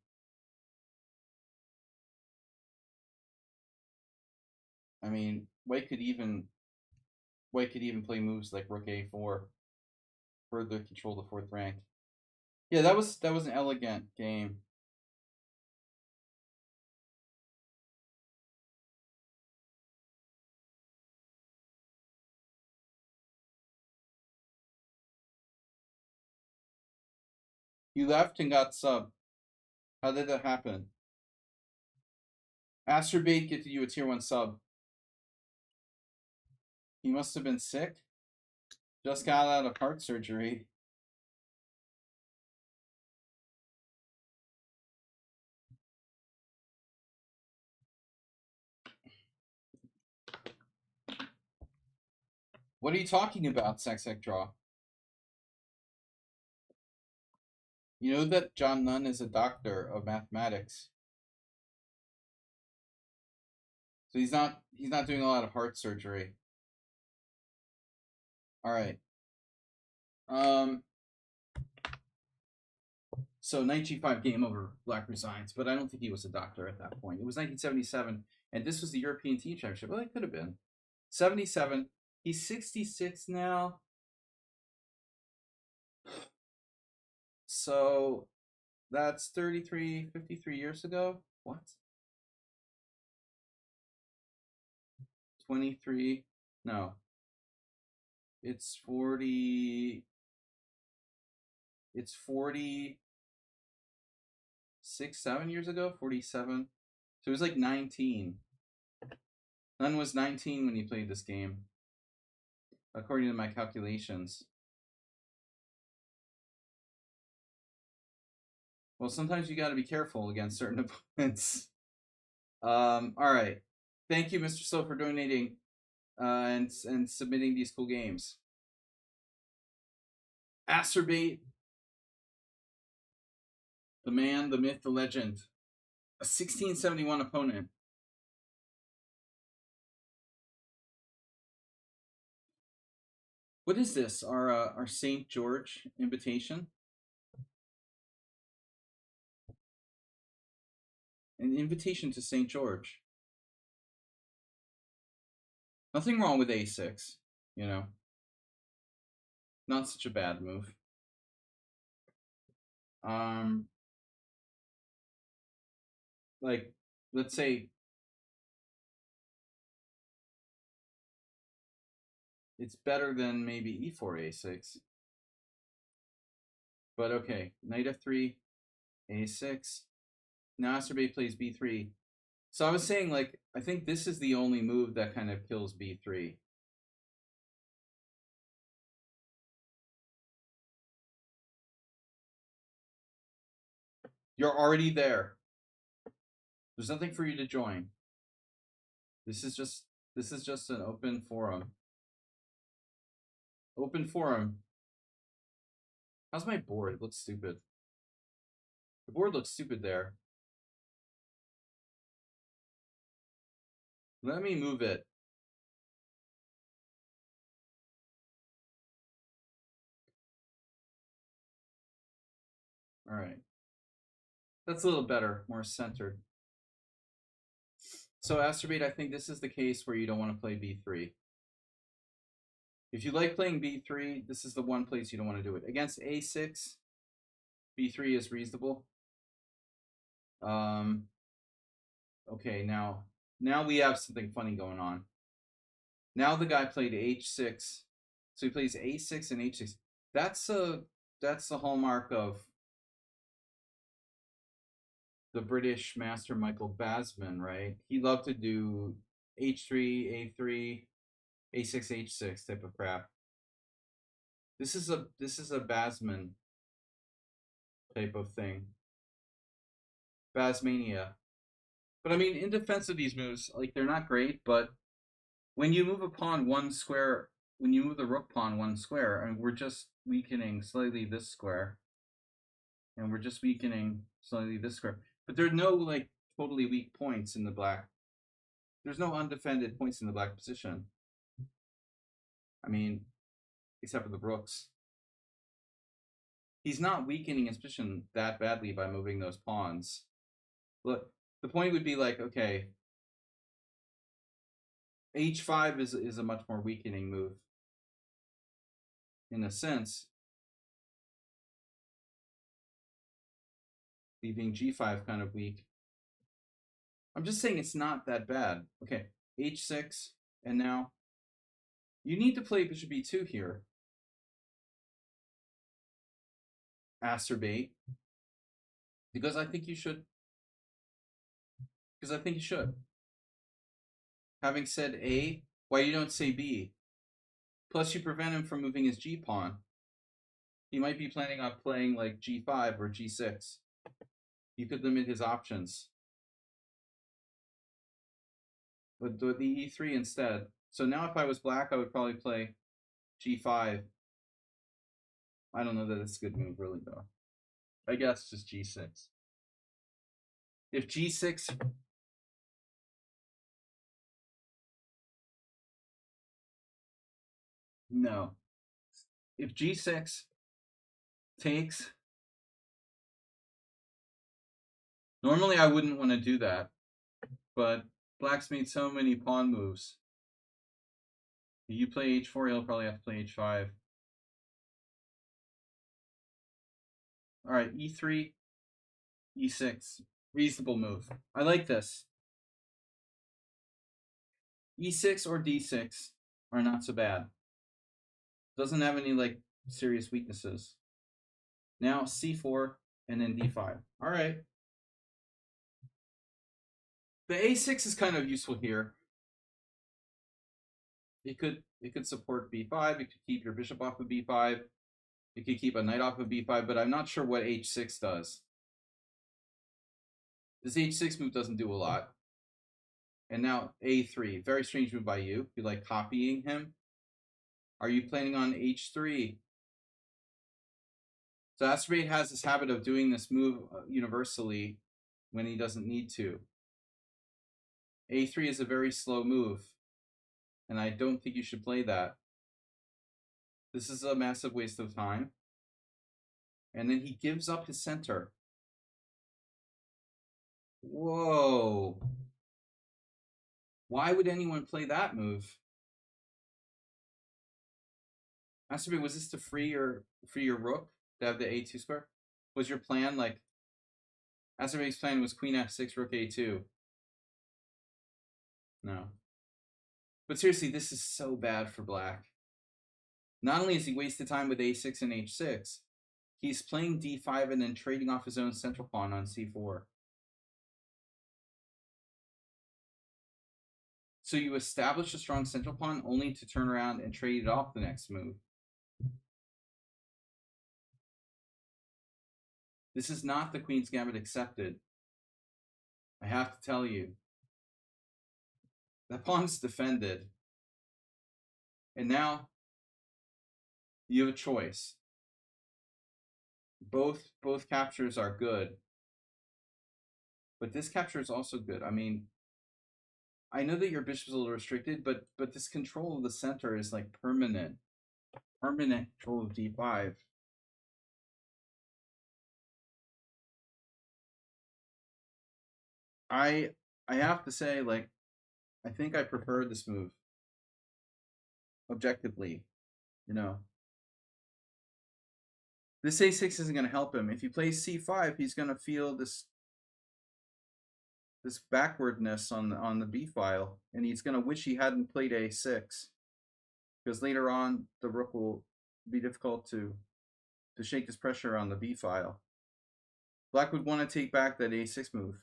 I mean, white could even play moves like rook a4, further control the 4th rank. Yeah, that was an elegant game. You left and got sub. How did that happen? Asterbait gifted you a tier 1 sub. He must have been sick. Just got out of heart surgery. What are you talking about, Sexec Draw? You know that John Nunn is a doctor of mathematics. So he's not doing a lot of heart surgery. All right. So knight g5, game over, black resigns, but I don't think he was a doctor at that point. It was 1977, and this was the European Team Championship. Well, it could have been. 77. He's 66 now. So that's 53 years ago. What? 23. No. It's 40. It's 46, 7 years ago. 47. So it was like 19. Nunn was 19 when he played this game, according to my calculations. Well, sometimes you got to be careful against certain opponents. All right. Thank you, Mr. So, for donating and submitting these cool games. Asterbait, the man, the myth, the legend. A 1671 opponent. What is this? Our St. George invitation? An invitation to St. George. Nothing wrong with a6, you know. Not such a bad move. Like, let's say It's better than maybe e4, a6. But okay, knight f3, a6. Now Asterbate plays b3. So I was saying, like, I think this is the only move that kind of kills b3. You're already there. There's nothing for you to join. This is just an open forum. Open forum. How's my board? It looks stupid. The board looks stupid there. Let me move it. All right. That's a little better, more centered. So Asterbate, I think this is the case where you don't want to play b3. If you like playing b3, this is the one place you don't want to do it. Against a6, b3 is reasonable. Okay, now we have something funny going on. Now the guy played h6, so he plays a6 and h6. That's the hallmark of the British master Michael Basman, right? He loved to do h3, a3, a6, h6 type of crap. This is a Basman type of thing. Basmania. But I mean, in defense of these moves, like, they're not great, but when you move a pawn one square, when you move the rook pawn one square, and we're just weakening slightly this square, and we're just weakening slightly this square, but there are no, like, totally weak points in the black. There's no undefended points in the black position. I mean, except for the rooks. He's not weakening his position that badly by moving those pawns. Look, the point would be like, okay, h5 is a much more weakening move. In a sense, leaving g5 kind of weak. I'm just saying it's not that bad. Okay, h6, and now you need to play bishop b2 here. Asterbate. Because I think you should. Having said A, why you don't say B? Plus you prevent him from moving his G pawn. He might be planning on playing like G5 or G6. You could limit his options. But do the E3 instead. So now if I was black, I would probably play G5. I don't know that it's a good move, really, though. I guess just G6. If G6... No. If G6 takes... Normally I wouldn't want to do that, but black's made so many pawn moves. If you play h4, he'll probably have to play h5. All right, e3, e6. Reasonable move. I like this. e6 or d6 are not so bad. Doesn't have any, like, serious weaknesses. Now c4 and then d5. All right. The a6 is kind of useful here. It could support b5. It could keep your bishop off of b5. It could keep a knight off of b5, but I'm not sure what h6 does. This h6 move doesn't do a lot. And now a3. Very strange move by you. You like copying him. Are you planning on h3? So Asterbate has this habit of doing this move universally when he doesn't need to. a3 is a very slow move, and I don't think you should play that. This is a massive waste of time. And then he gives up his center. Whoa. Why would anyone play that move? Asterbate, was this to free your rook to have the a2 square? Was your plan like... Asterbate's plan was queen f6, rook a2. No. But seriously, this is so bad for black. Not only is he wasted time with a6 and h6, he's playing d5 and then trading off his own central pawn on c4. So you establish a strong central pawn only to turn around and trade it off the next move. This is not the Queen's Gambit accepted. I have to tell you. That pawn's defended. And now you have a choice. Both captures are good. But this capture is also good. I mean, I know that your bishop's a little restricted, but this control of the center is like permanent. Permanent control of d5. I have to say, like, I think I prefer this move. Objectively, you know. This a6 isn't going to help him. If he plays c5, he's going to feel this backwardness on the b file, and he's going to wish he hadn't played a6, because later on the rook will be difficult to shake this pressure on the b file. Black would want to take back that a6 move.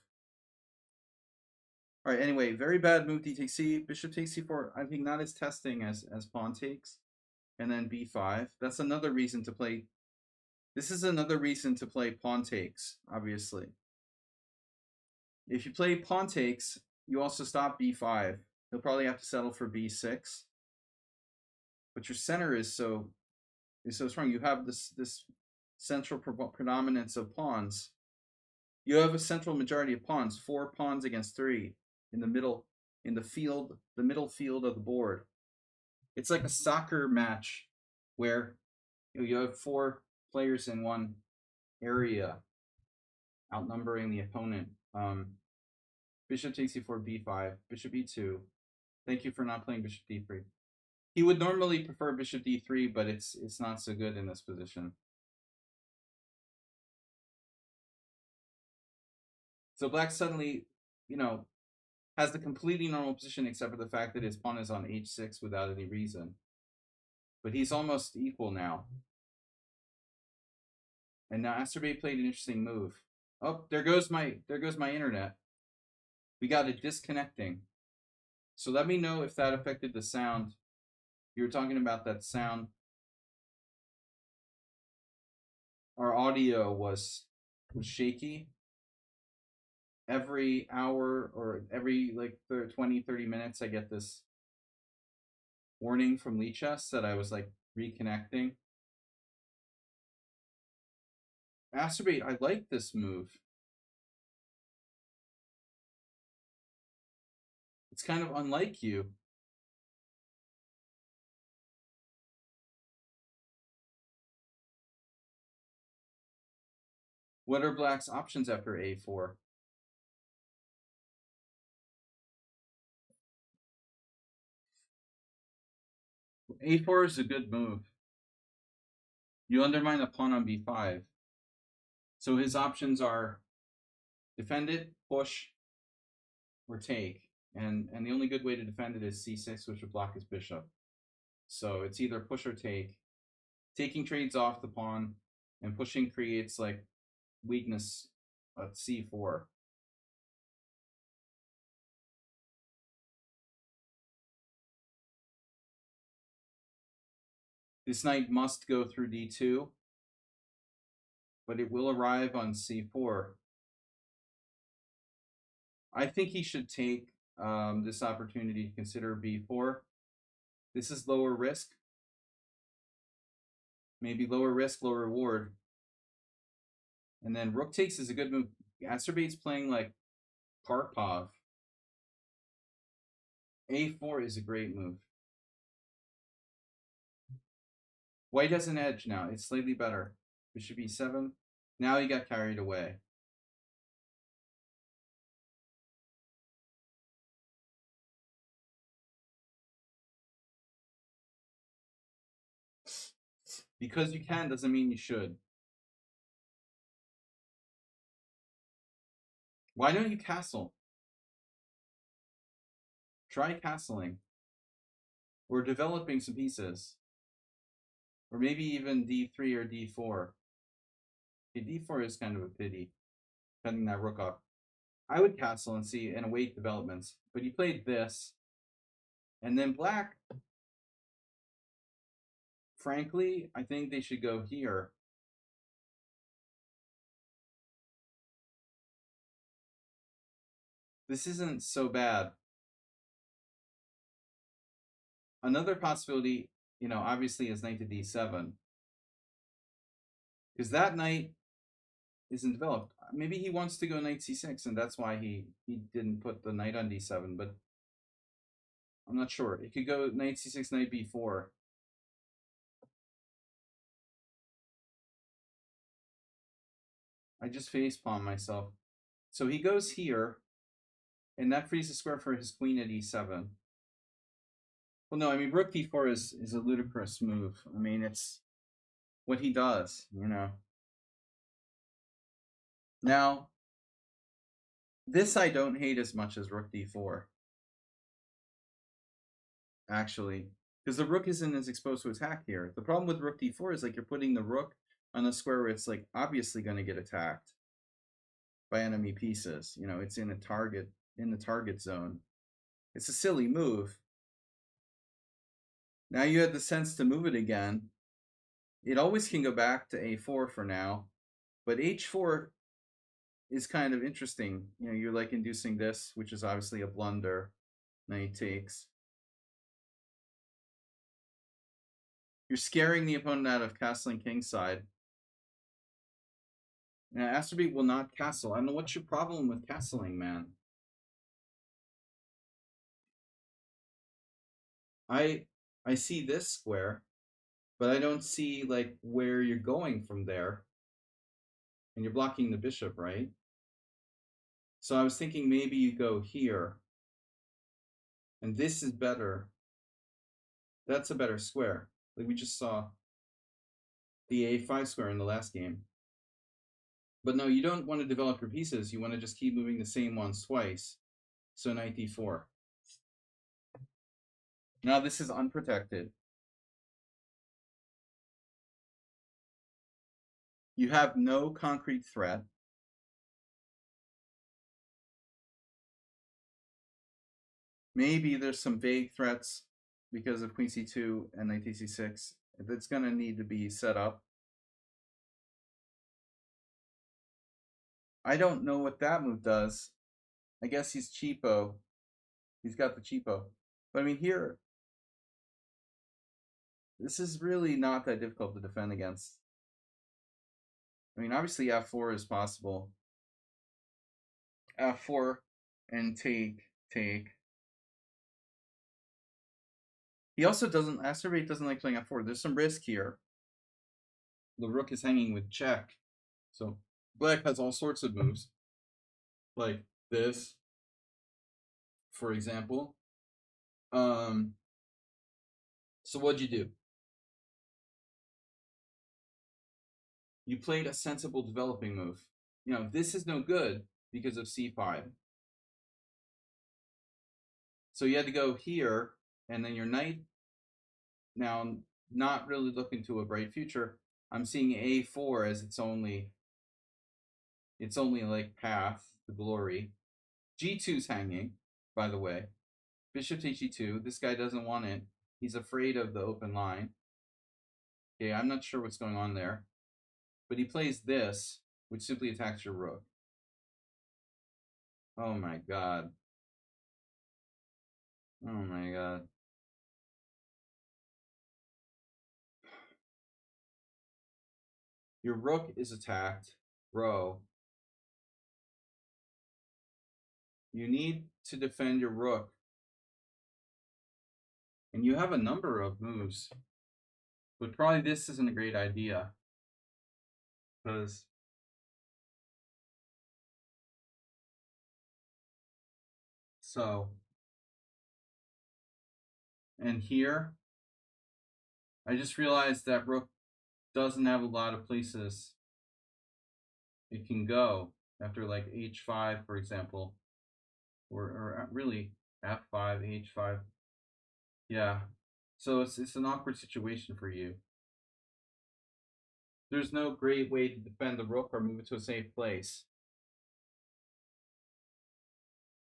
All right, anyway, very bad move, d takes c, bishop takes c4. I think not as testing as pawn takes, and then b5. That's another reason to play. This is another reason to play pawn takes, obviously. If you play pawn takes, you also stop b5. He'll probably have to settle for b6. But your center is so strong. You have this central predominance of pawns. You have a central majority of pawns, 4 pawns against 3 in the middle, in the field, the middle field of the board. It's like a soccer match where you have 4 players in one area, outnumbering the opponent. Bishop takes c4, b5, bishop e2. Thank you for not playing bishop d3. He would normally prefer bishop d3, but it's not so good in this position. So black suddenly, has the completely normal position except for the fact that his pawn is on h6 without any reason. But he's almost equal now. And now Asterbate played an interesting move. Oh, there goes my internet. We got it disconnecting. So let me know if that affected the sound. You were talking about that sound. Our audio was shaky. Every hour or every 20-30 minutes I get this warning from Lichess that I was reconnecting. Asterbate, I like this move. It's kind of unlike you. What are black's options after a4? a4 is a good move. You undermine the pawn on b5. So his options are defend it, push, or take. And the only good way to defend it is c6, which would block his bishop. So it's either push or take. Taking trades off the pawn, and pushing creates weakness at c4. This knight must go through d2, but it will arrive on c4. I think he should take this opportunity to consider b4. This is lower risk. Maybe lower risk, lower reward. And then rook takes is a good move. Asterbate's playing like Karpov. a4 is a great move. White has an edge now. It's slightly better. Bishop e7. Now he got carried away. Because you can doesn't mean you should. Why don't you castle? Try castling. Or developing some pieces. Or maybe even d3 or d4. Okay, d4 is kind of a pity, cutting that rook off. I would castle and see and await developments. But he played this. And then black, frankly, I think they should go here. This isn't so bad. Another possibility, obviously is knight to d7. Because that knight isn't developed. Maybe he wants to go knight c6, and that's why he didn't put the knight on d7, but I'm not sure. It could go knight c6, knight b4. I just facepalm myself. So he goes here, and that frees the square for his queen at e7. Well, no, I mean, rook d4 is a ludicrous move. I mean, it's what he does, Now, this I don't hate as much as rook d4. Actually, because the rook isn't as exposed to attack here. The problem with rook d4 is like you're putting the rook on a square where it's like obviously going to get attacked by enemy pieces. It's in the target zone. It's a silly move. Now you have the sense to move it again. It always can go back to a4 for now, but h4 is kind of interesting. You're like inducing this, which is obviously a blunder. Knight takes. You're scaring the opponent out of castling kingside. Now, Asterbeat will not castle. I don't know what's your problem with castling, man. I see this square, but I don't see like where you're going from there. And you're blocking the bishop, right? So I was thinking maybe you go here. And this is better. That's a better square. Like we just saw the a5 square in the last game. But no, you don't want to develop your pieces. You want to just keep moving the same ones twice. So knight d4. Now this is unprotected. You have no concrete threat. Maybe there's some vague threats because of queen c2 and knight c6. That's going to need to be set up. I don't know what that move does. I guess he's cheapo. He's got the cheapo. But I mean, here, this is really not that difficult to defend against. I mean, obviously f4 is possible. f4 and take. He also doesn't, Asterbeat doesn't like playing f4. There's some risk here. The rook is hanging with check. So black has all sorts of moves. Like this, for example. So what'd you do? You played a sensible developing move. This is no good because of c5. So you had to go here, and then your knight, now not really looking to a bright future. I'm seeing a4 as its only like path to glory. g2's hanging, by the way. Bishop takes g2. This guy doesn't want it. He's afraid of the open line. Okay, I'm not sure what's going on there. But he plays this, which simply attacks your rook. Oh my god. Oh my god. Your rook is attacked, bro. You need to defend your rook. And you have a number of moves. But probably this isn't a great idea. Because and here, I just realized that rook doesn't have a lot of places it can go after like h5, for example, or really f5, h5. Yeah, so it's an awkward situation for you. There's no great way to defend the rook or move it to a safe place.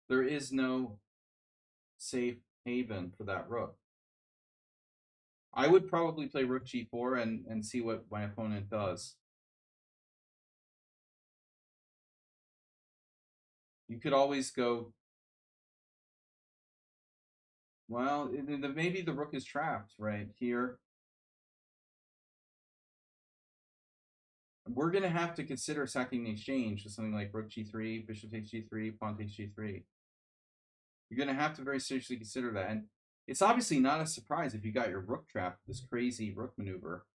There is no safe haven for that rook. I would probably play rook g4 and see what my opponent does. You could always go, well, maybe the rook is trapped right here. We're going to have to consider sacking the exchange with something like rook g3, bishop takes g3, pawn takes g3. You're going to have to very seriously consider that. And it's obviously not a surprise if you got your rook trapped, this crazy rook maneuver,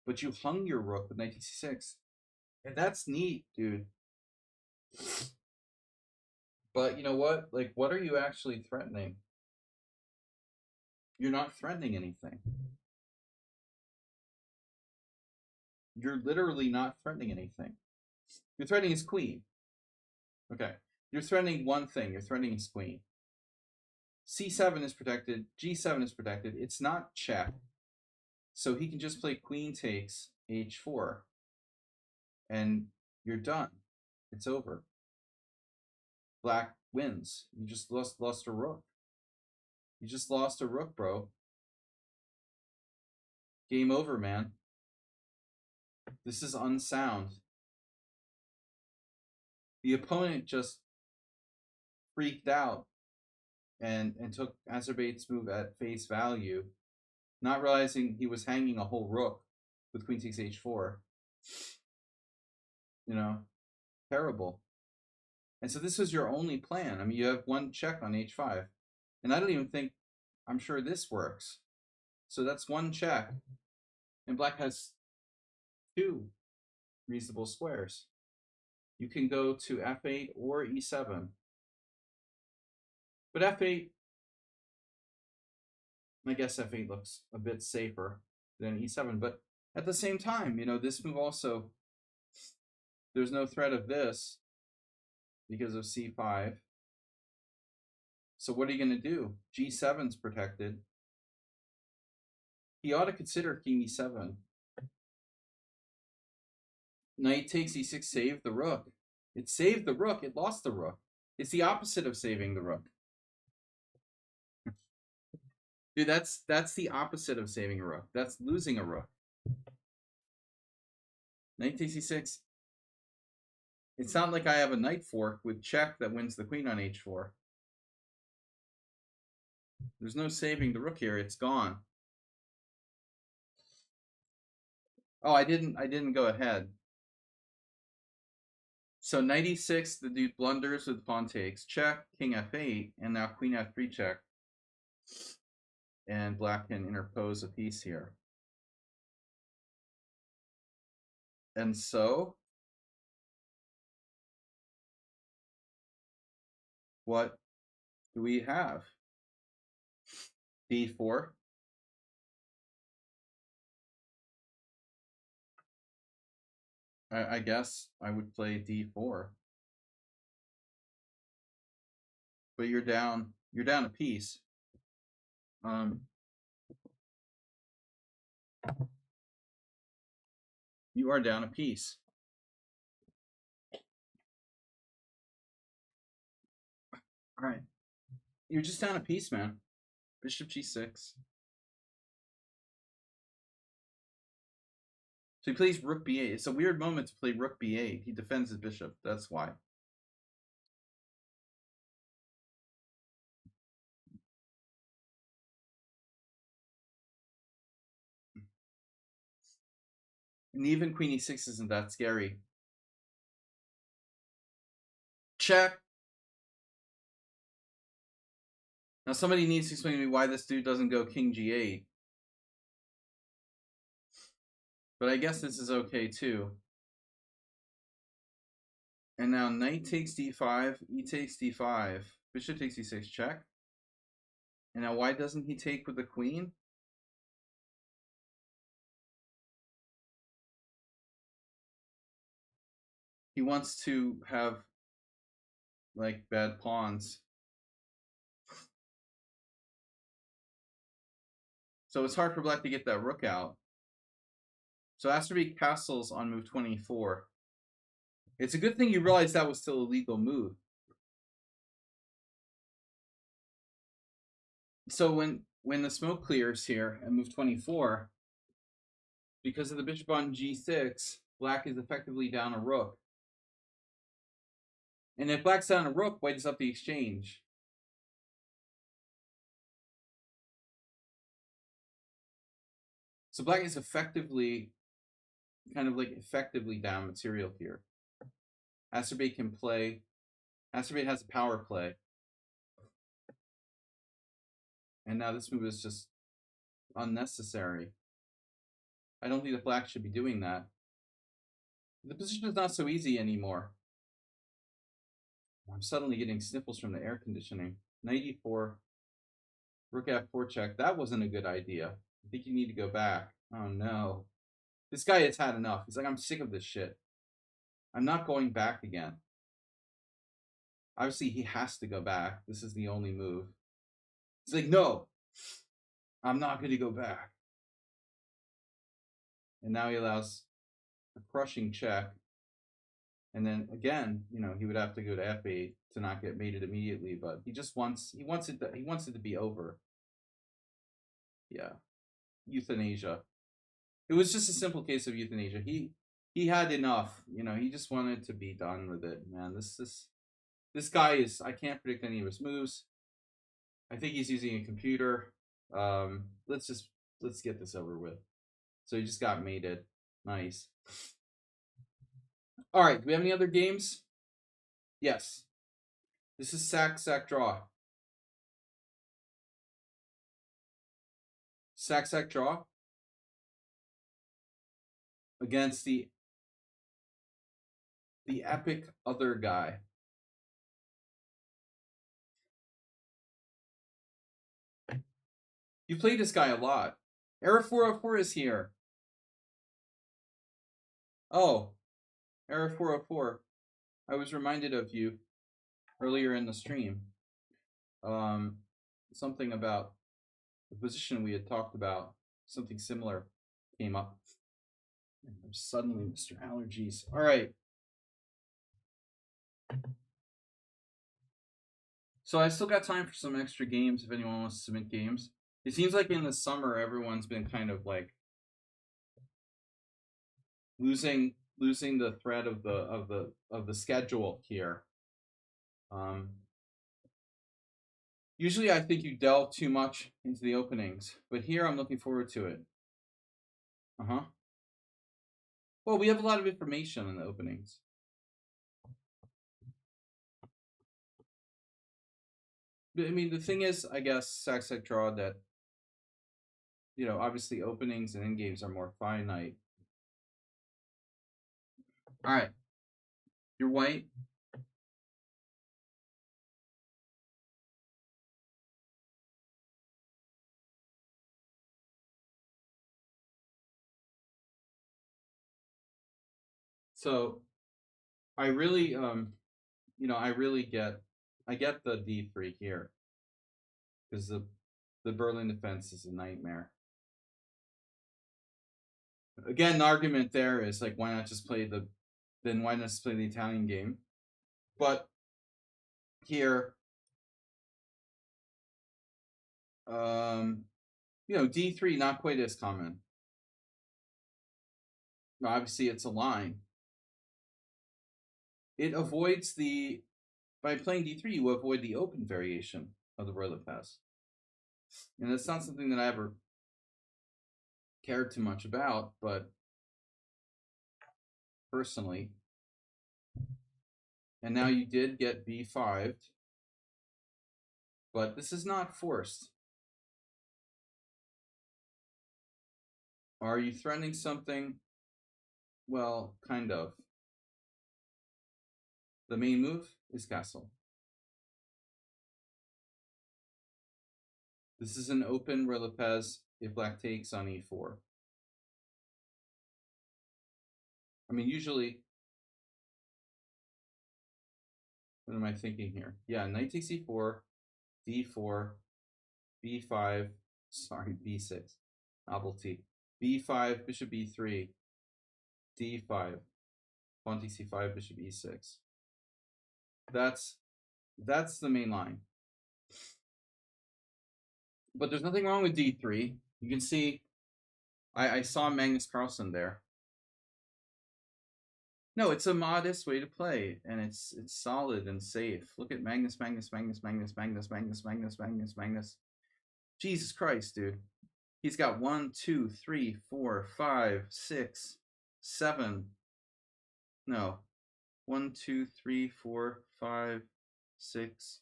but you hung your rook with knight c6. And that's neat, dude. But you know what? Like, what are you actually threatening? You're not threatening anything. You're literally not threatening anything. You're threatening his queen. Okay. You're threatening one thing. You're threatening his queen. c7 is protected. g7 is protected. It's not check. So he can just play queen takes h4. And you're done. It's over. Black wins. You just lost a rook. You just lost a rook, bro. Game over, man. This is unsound. The opponent just freaked out and took Azerbaid's move at face value, not realizing he was hanging a whole rook with queen takes h4. You know, terrible. And so this was your only plan. I mean, you have one check on h5. And I don't even think, I'm sure this works. So that's one check. And black has two reasonable squares. You can go to f8 or e7. But f8, I guess f8 looks a bit safer than e7. But at the same time, you know, this move also, there's no threat of this because of c5. So what are you going to do? g7's protected. He ought to consider king e7. Knight takes e6 saved the rook. It saved the rook. It lost the rook. It's the opposite of saving the rook. Dude, that's the opposite of saving a rook. That's losing a rook. Knight takes e6. It's not like I have a knight fork with check that wins the queen on h4. There's no saving the rook here. It's gone. Oh, I didn't go ahead. So knight e6, the dude blunders with pawn takes, check, king f8, and now queen f3 check. And black can interpose a piece here. And so, what do we have? d4. I guess I would play d4. But you're down a piece. You are down a piece. All right. You're just down a piece, man. Bishop g6. So he plays rook b8. It's a weird moment to play rook b8. He defends his bishop. That's why. And even queen e6 isn't that scary. Check. Now somebody needs to explain to me why this dude doesn't go king g8. But I guess this is okay too. And now knight takes d5, e takes d5, bishop takes e6, check. And now why doesn't he take with the queen? He wants to have like bad pawns. So it's hard for black to get that rook out. So Asterbate castles on move 24. It's a good thing you realized that was still a legal move. So when the smoke clears here at move 24, because of the bishop on g6, black is effectively down a rook. And if black's down a rook, white is up the exchange. So black is effectively, kind of like effectively down material here. Asterbate can play. Asterbate has a power play. And now this move is just unnecessary. I don't think that black should be doing that. The position is not so easy anymore. I'm suddenly getting sniffles from the air conditioning. Knight e4, rook f4 check. That wasn't a good idea. I think you need to go back. Oh no. This guy has had enough. He's like, I'm sick of this shit. I'm not going back again. Obviously, he has to go back. This is the only move. He's like, no, I'm not going to go back. And now he allows a crushing check. And then again, you know, he would have to go to f8 to not get mated immediately, but he just wants it to be over. Yeah. Euthanasia. It was just a simple case of euthanasia. He had enough, you know, he just wanted to be done with it, man. This guy is, I can't predict any of his moves. I think he's using a computer. Let's get this over with. So he just got mated. Nice. All right, do we have any other games? Yes. This is sack, draw. Sack, draw. Against the epic other guy. You played this guy a lot. Error 404 is here. Oh, Error 404. I was reminded of you earlier in the stream. Something about the position we had talked about, something similar came up. And suddenly, Mr. Allergies. All right. So I still got time for some extra games if anyone wants to submit games. It seems like in the summer everyone's been kind of like losing the thread of the schedule here. Usually I think you delve too much into the openings, but here I'm looking forward to it. Well, we have a lot of information in the openings. I mean, the thing is, I guess, sack, draw, that, you know, obviously openings and end games are more finite. All right. You're white. So I really, you know, I get the d3 here because the Berlin defense is a nightmare. Again, the argument there is like, why not just play the Italian game? But here, you know, d3 not quite as common. Obviously, it's a line. It avoids by playing d3, you avoid the open variation of the royal pass. And that's not something that I ever cared too much about, but personally. And now you did get b5, but this is not forced. Are you threatening something? Well, kind of. The main move is castle. This is an open Relopez if black takes on e4. I mean, usually, what am I thinking here? Yeah, knight takes e4, d4, b5, sorry, b6, novelty, b5, bishop b3. d5, pawn takes c5, bishop e6. That's the main line. But there's nothing wrong with d3. You can see I saw Magnus Carlsen there. No, it's a modest way to play, and it's solid and safe. Look at Magnus. Jesus Christ, dude. He's got 1, 2, 3, 4, 5, 6, 7. No. 1, 2, 3, 4, 5, 6.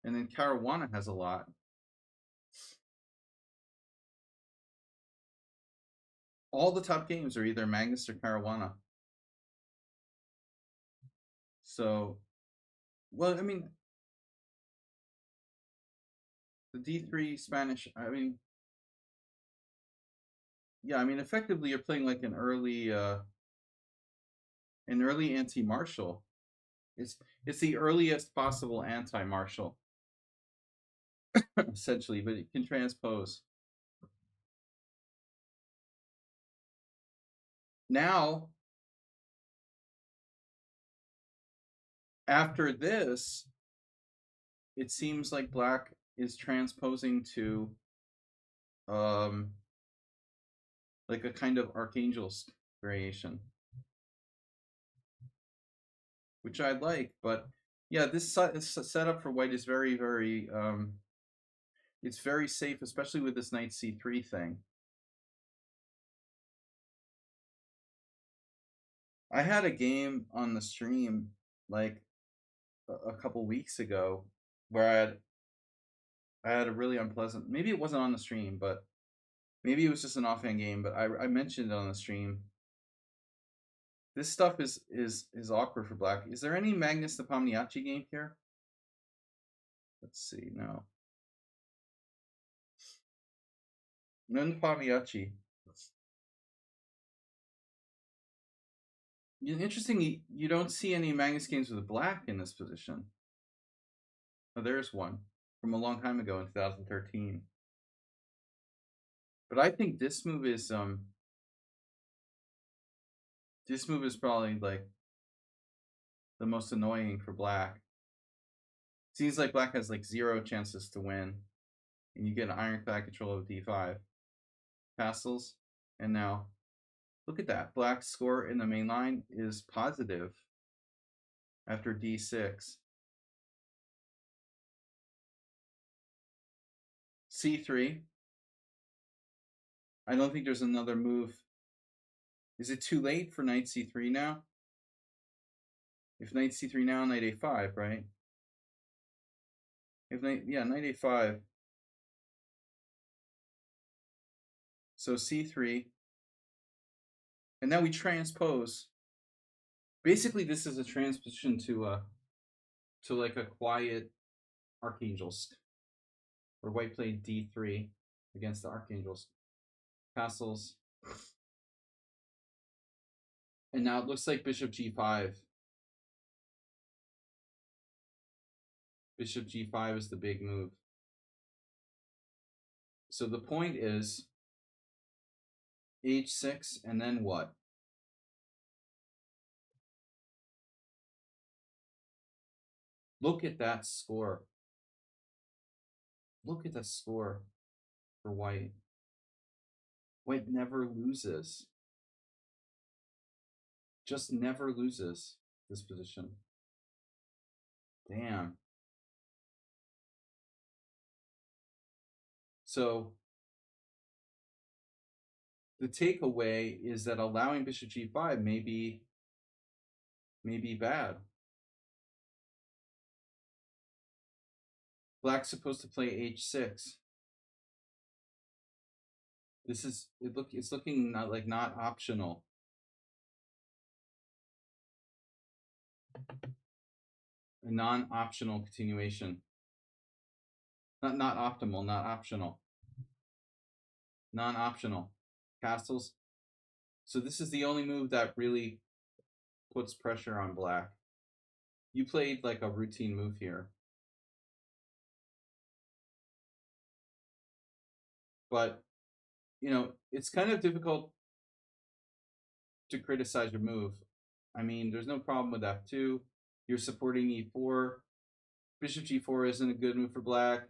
And then Caruana has a lot. All the top games are either Magnus or Caruana. So, well, I mean, the D3 Spanish, I mean, yeah, I mean, effectively you're playing like an early anti-martial. It's the earliest possible anti-martial, essentially, but it can transpose. Now, after this, it seems like black is transposing to like a kind of Archangelsk variation, which I like, but yeah, this setup for white is very, very it's very safe, especially with this knight c3 thing. I had a game on the stream like a couple weeks ago where I had a really unpleasant, maybe it wasn't on the stream, but maybe it was just an offhand game, but I mentioned it on the stream. This stuff is awkward for black. Is there any Magnus Nepomniachtchi game here? Let's see, no. No Nepomniachtchi. Interesting, you don't see any Magnus games with black in this position. Oh, there's one from a long time ago in 2013. But I think this move is probably like the most annoying for black. Seems like black has like 0 chances to win, and you get an ironclad control of d5. Castles, and now look at that. Black's score in the main line is positive after d6. c3. I don't think there's another move. Is it too late for knight c3 now? If knight c3 now, knight a5, right? If knight, yeah, knight a5. So c3. And now we transpose. Basically, this is a transposition to like a quiet Archangelsk, where white played d3 against the Archangelsk. Castles. And now it looks like bishop g5. Bishop g5 is the big move. So the point is h6, and then what? Look at that score. Look at the score for white. White never loses. Just never loses this position. Damn. So the takeaway is that allowing bishop g5 may be bad. Black's supposed to play h6. This is it's looking not optional. A non-optional continuation. Not optimal, not optional. Non-optional. Castles. So this is the only move that really puts pressure on black. You played like a routine move here. But, you know, it's kind of difficult. to criticize your move. I mean, there's no problem with f2. You're supporting e4. Bishop g4 isn't a good move for black.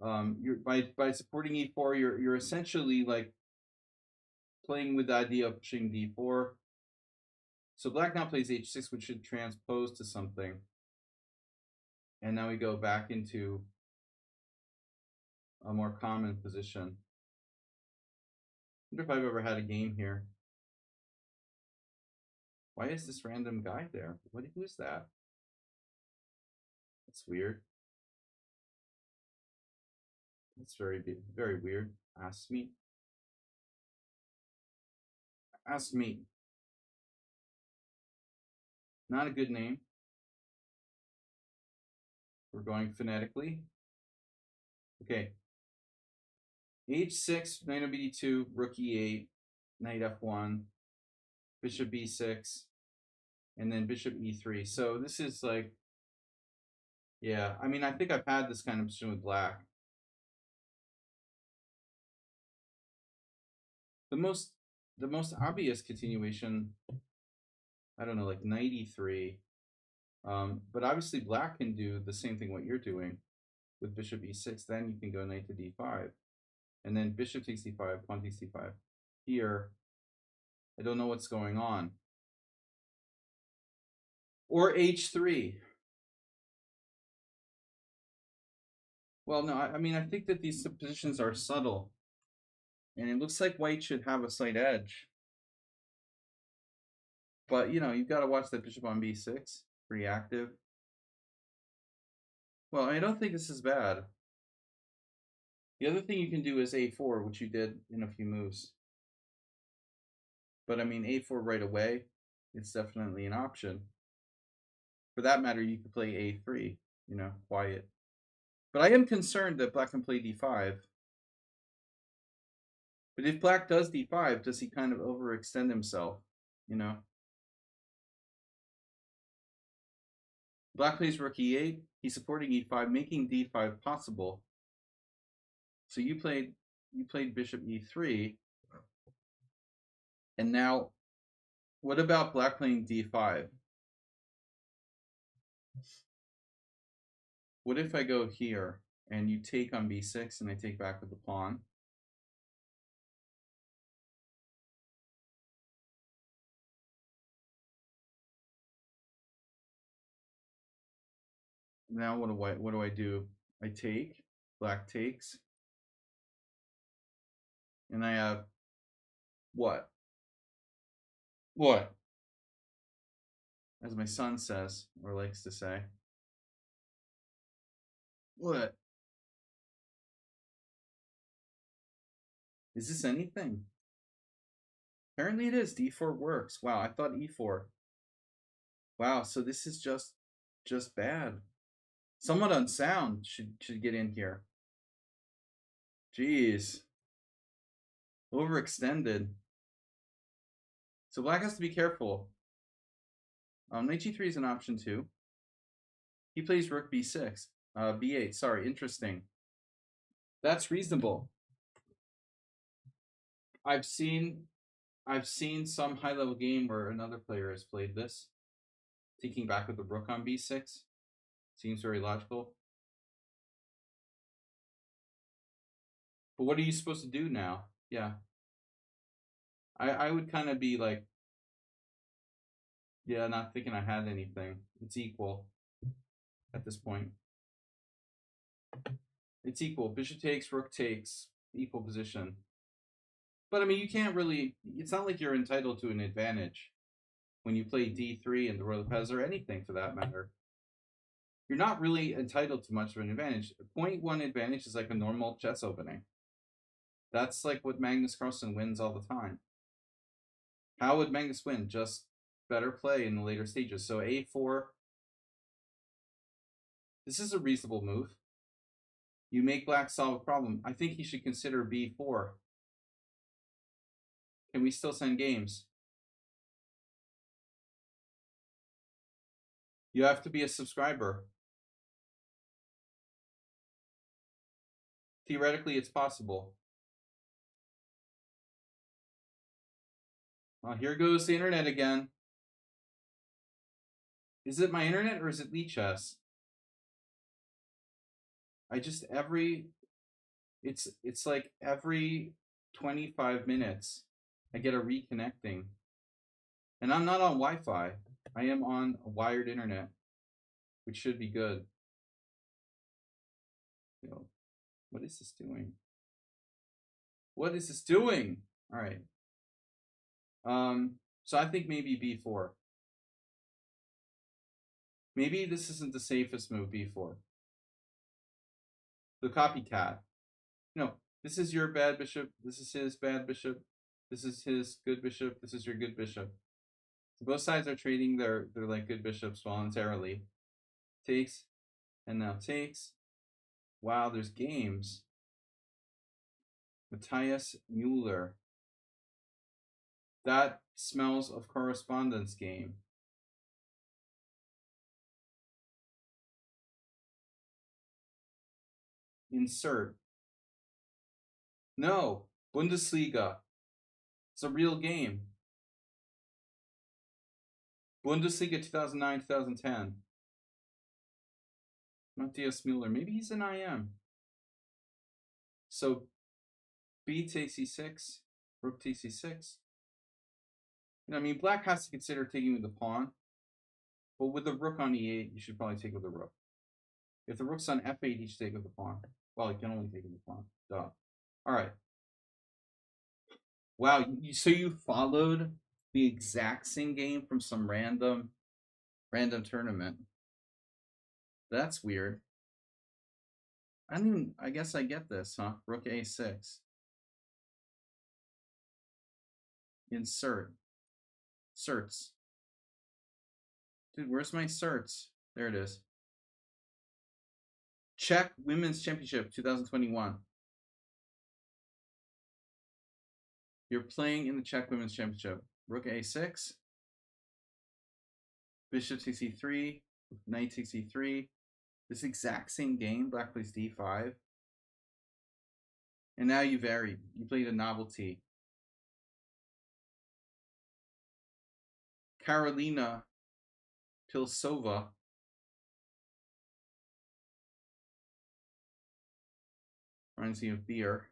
You're by supporting e4, you're essentially like playing with the idea of pushing d4. So black now plays h6, which should transpose to something. And now we go back into a more common position. I wonder if I've ever had a game here. Why is this random guy there? Who is that? That's weird. That's very weird. Ask me. Ask me. Not a good name. We're going phonetically. Okay. H6, knight on bd2, rook e8, knight f1, bishop b6, and then bishop e3. So this is like, yeah, I mean, I think I've had this kind of position with black. The most obvious continuation, I don't know, like knight e3. But obviously black can do the same thing what you're doing with bishop e6. Then you can go knight to d5. And then bishop takes d5, pawn takes d5. Here, I don't know what's going on. Or h3. Well, no, I mean, I think that these positions are subtle. And it looks like white should have a slight edge. But, you know, you've got to watch that bishop on b6. Pretty active. Well, I don't think this is bad. The other thing you can do is a4, which you did in a few moves. But, I mean, a4 right away, it's definitely an option. For that matter, you could play a3, you know, quiet. But I am concerned that black can play d5. But if black does d5, does he kind of overextend himself, you know? Black plays rook e8. He's supporting e5, making d5 possible. So you played bishop e3. And now, what about black playing d5? What if I go here and you take on b6 and I take back with the pawn? Now what do I do? I take, black takes, and I have what? What? As my son says, or likes to say. What? Is this anything? Apparently it is. d4 works. Wow, I thought e4. Wow, so this is just bad. Somewhat unsound should get in here. Jeez. Overextended. So black has to be careful. Knight g3 is an option too. He plays rook b6. b8, sorry, interesting. That's reasonable. I've seen some high-level game where another player has played this. Taking back with the rook on b6. Seems very logical. But what are you supposed to do now? Yeah. I would kind of be like, yeah, not thinking I had anything. It's equal at this point. It's equal. Bishop takes, rook takes, equal position. But I mean, you can't really, it's not like you're entitled to an advantage when you play d3 and the royal Pez or anything for that matter. You're not really entitled to much of an advantage. 0.1 advantage is like a normal chess opening. That's like what Magnus Carlsen wins all the time. How would Magnus win? Just better play in the later stages. So a4. This is a reasonable move. You make black solve a problem. I think he should consider b4. Can we still send games? You have to be a subscriber. Theoretically, it's possible. Well, here goes the internet again. Is it my internet or is it Lichess? It's like every 25 minutes I get a reconnecting. And I'm not on Wi-Fi. I am on a wired internet, which should be good. Yo, what is this doing? What is this doing? All right. So I think maybe b4. Maybe this isn't the safest move, b4. The copycat. No, this is your bad bishop. This is his bad bishop. This is his good bishop. This is your good bishop. So both sides are trading their like good bishops voluntarily. Takes, and now takes. Wow, there's games. Matthias Müller. That smells of correspondence game. Insert. No, Bundesliga. It's a real game. Bundesliga 2009-2010. Matthias Müller. Maybe he's an IM. So B takes e6, rook takes e6. You know, I mean, black has to consider taking with the pawn. But with the rook on e8, you should probably take with the rook. If the rook's on f8, you should take with the pawn. Well, you can only take with the pawn. Duh. All right. Wow, so you followed the exact same game from some random tournament. That's weird. I guess I get this, huh? Rook a6. Insert. Certs. Dude, where's my certs? There it is. Czech Women's Championship 2021. You're playing in the Czech Women's Championship. Rook a6. Bishop takes e3. Knight takes e3. This exact same game. Black plays d5. And now you varied. You played a novelty. Karolina Pilsova. Reminds me of beer.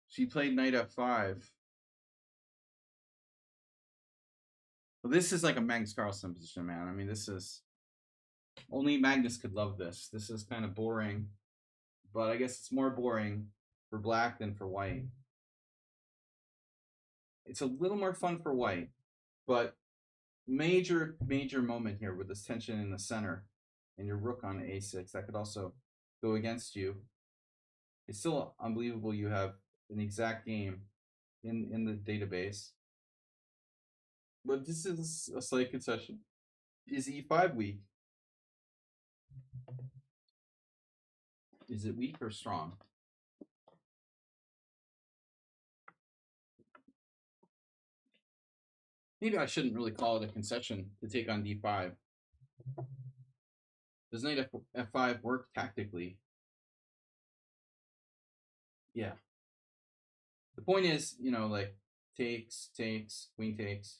She played knight f5. Well, this is like a Magnus Carlsen position, man. I mean, this is... Only Magnus could love this. This is kind of boring. But I guess it's more boring for black than for white. It's a little more fun for white. But major moment here with this tension in the center. And your rook on a6. That could also go against you. It's still unbelievable you have an exact game in the database. But this is a slight concession. Is e5 weak? Is it weak or strong? Maybe I shouldn't really call it a concession to take on d5. Does knight f5 work tactically? Yeah. The point is, you know, like takes, queen takes,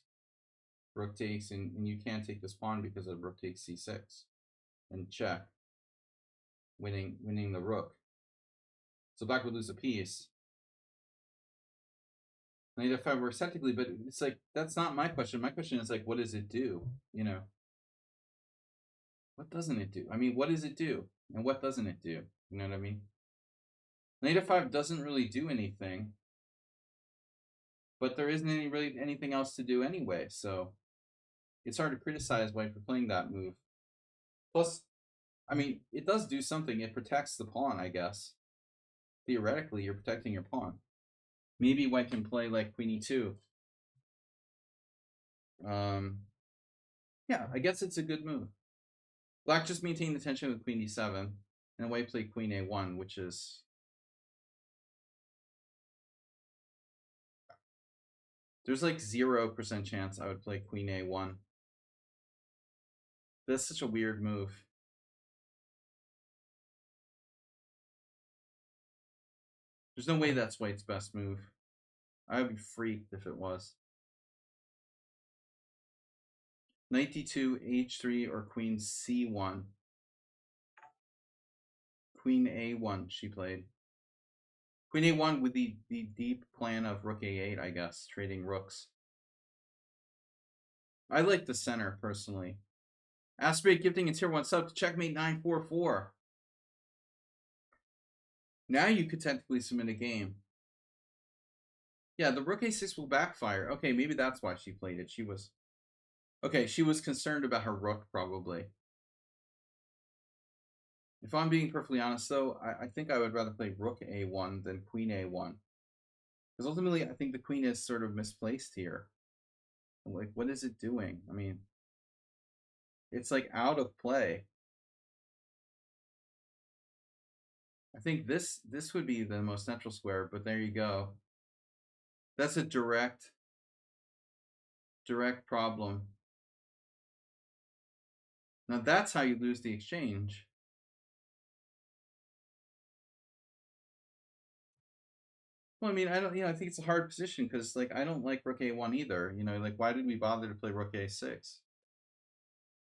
rook takes, and you can't take this pawn because of rook takes c6 and check, winning the rook. So black would lose a piece. Knight f5 works technically, but it's like, that's not my question. My question is like, what does it do? You know, what doesn't it do? I mean, what does it do? And what doesn't it do? You know what I mean? Knight f5 doesn't really do anything, but there isn't really anything else to do anyway, so it's hard to criticize white for playing that move. Plus, I mean, it does do something. It protects the pawn, I guess. Theoretically, you're protecting your pawn. Maybe white can play like queen e2. Yeah, I guess it's a good move. Black just maintained the tension with queen d7, and white played queen a1, which is... There's like 0% chance I would play queen a1. That's such a weird move. There's no way that's White's best move. I would be freaked if it was. Knight d2, h3, or queen c1. Queen a1 she played. Queen a1 with the deep plan of rook a8, I guess, trading rooks. I like the center, personally. Aspirate gifting a tier 1 sub to checkmate 944. Now you could technically submit a game. Yeah, the rook a6 will backfire. Okay, maybe that's why she played it. She was... Okay, she was concerned about her rook, probably. If I'm being perfectly honest, though, I think I would rather play rook a1 than queen a1. Because ultimately, I think the queen is sort of misplaced here. Like, what is it doing? I mean, it's like out of play. I think this would be the most natural square, but there you go. That's a direct problem. Now that's how you lose the exchange. Well, I mean, I don't, I think it's a hard position because, like, I don't like rook a1 either. Like, why did we bother to play rook a6?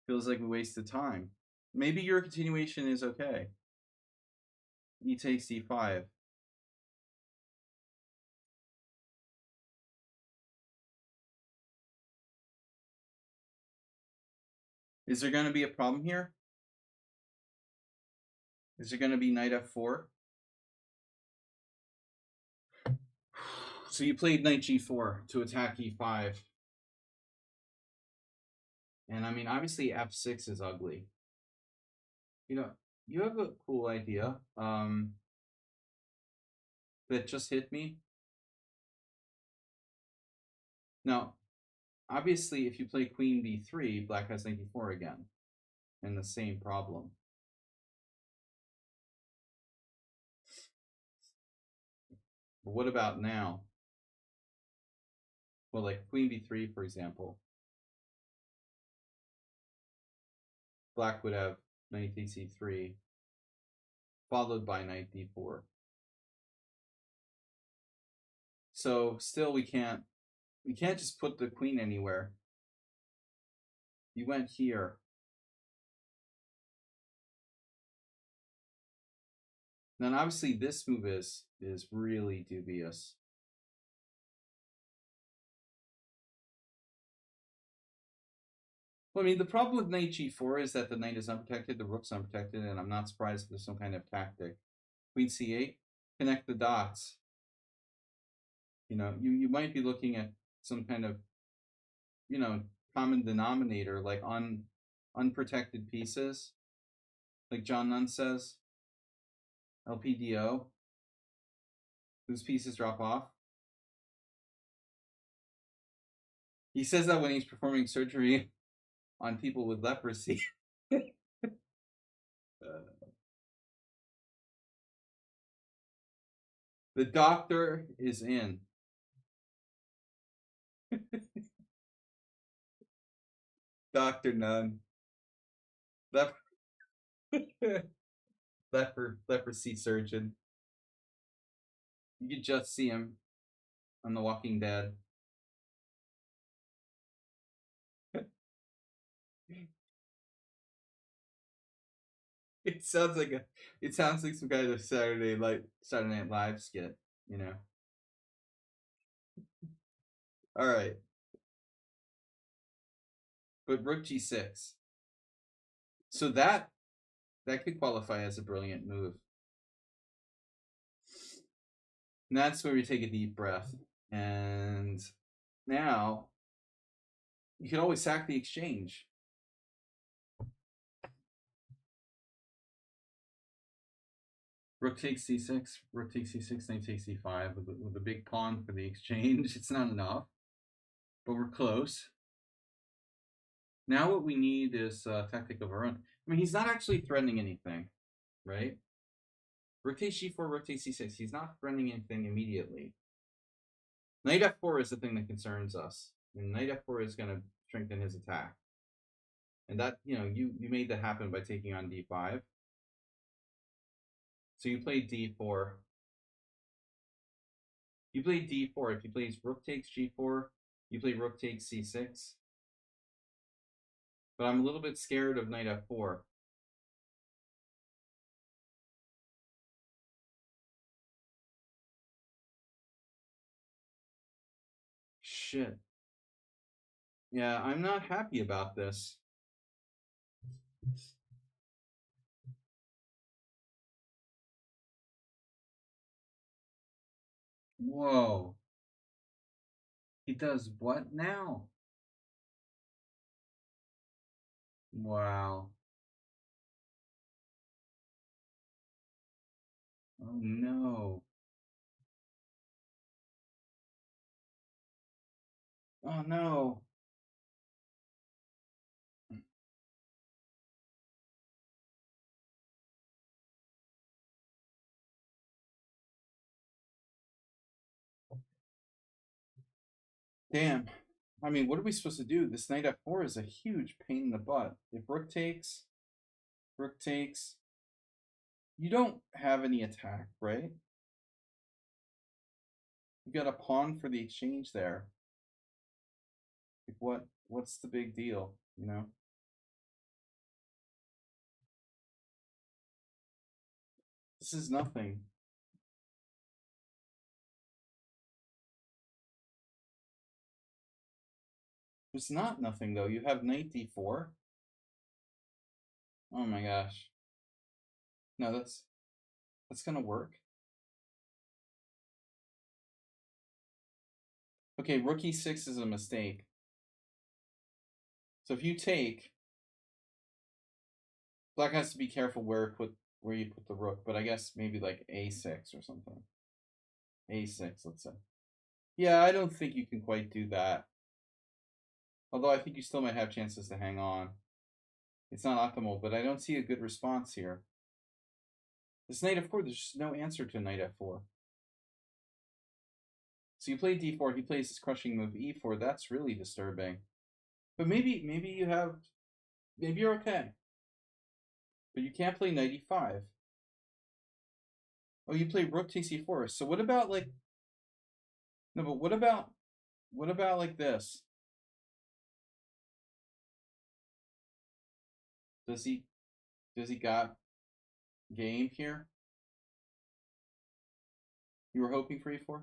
Feels like we wasted time. Maybe your continuation is okay. E takes d5. Is there going to be a problem here? Is there going to be knight f4? So you played knight g4 to attack e5. And I mean, obviously f6 is ugly. You have a cool idea that just hit me. Now, obviously, if you play queen b3, black has knight d4 again. And the same problem. But what about now? Well, like queen b3, for example. Black would have knight takes e3, followed by knight d4. So still we can't just put the queen anywhere. You went here. Then obviously this move is really dubious. Well, I mean, the problem with knight g4 is that the knight is unprotected, the rook's unprotected, and I'm not surprised if there's some kind of tactic. Queen c8, connect the dots. You might be looking at some kind of, common denominator, like unprotected pieces, like John Nunn says, LPDO, whose pieces drop off. He says that when he's performing surgery on people with leprosy. The doctor is in. Dr. Nunn. Leprosy surgeon. You could just see him on The Walking Dead. It sounds like some kind of Saturday Night Live skit, All right. But rook g6. So that could qualify as a brilliant move. And that's where we take a deep breath. And now you could always sack the exchange. Rook takes c6, rook takes c6, knight takes c5 with a big pawn for the exchange. It's not enough, but we're close. Now what we need is a tactic of our own. I mean, he's not actually threatening anything, right? Rook takes g4, rook takes c6. He's not threatening anything immediately. Knight f4 is the thing that concerns us. And knight f4 is going to strengthen his attack. And that, you made that happen by taking on d5. So you played d4. You play d4. If he plays rook takes g4, you play rook takes c6. But I'm a little bit scared of knight f4. Shit. Yeah, I'm not happy about this. Whoa. He does what now? Wow. Oh no. Oh no. Damn. I mean, what are we supposed to do? This knight f4 is a huge pain in the butt. If rook takes, you don't have any attack, right? You got a pawn for the exchange there. Like what's the big deal, you know? This is nothing. It's not nothing though. You have knight d4. Oh my gosh. No, that's gonna work. Okay, rook e6 is a mistake. So if you take, black has to be careful where you put the rook, but I guess maybe like a6 or something. A6, let's say. Yeah, I don't think you can quite do that. Although I think you still might have chances to hang on. It's not optimal, but I don't see a good response here. This knight f4, there's just no answer to knight f4. So you play d4, he plays his crushing move e4. That's really disturbing. But maybe you're okay. But you can't play knight e5. Oh, you play rook takes e4. So what about like, no, but what about like this? Does he got game here? You were hoping for e4?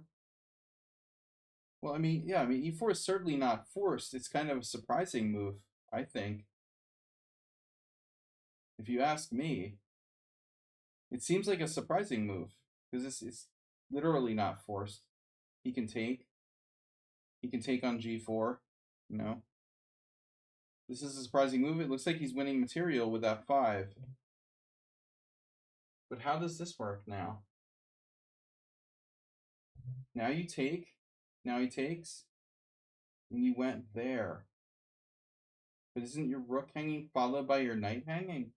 Well, I mean, yeah, I mean, e4 is certainly not forced. It's kind of a surprising move, I think. If you ask me, it seems like a surprising move because it's literally not forced. He can take on g4, you know. This is a surprising move. It looks like he's winning material with f5. But how does this work now? Now you take, now he takes, and you went there. But isn't your rook hanging followed by your knight hanging?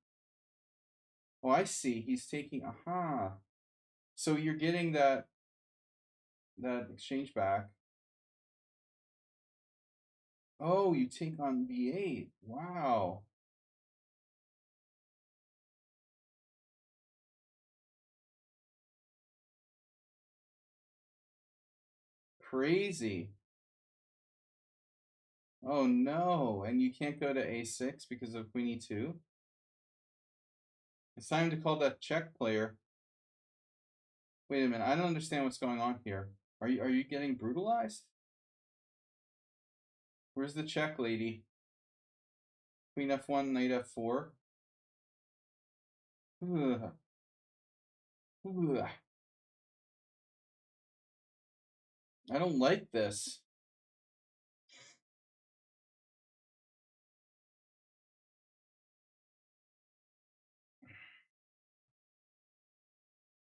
Oh, I see. He's taking, aha. So you're getting that exchange back. Oh, you take on b8. Wow. Crazy. Oh no, and you can't go to a6 because of queen e2? It's time to call that check player. Wait a minute, I don't understand what's going on here. Are you getting brutalized? Where's the check lady? Queen f1, knight f4. Ugh. Ugh. I don't like this.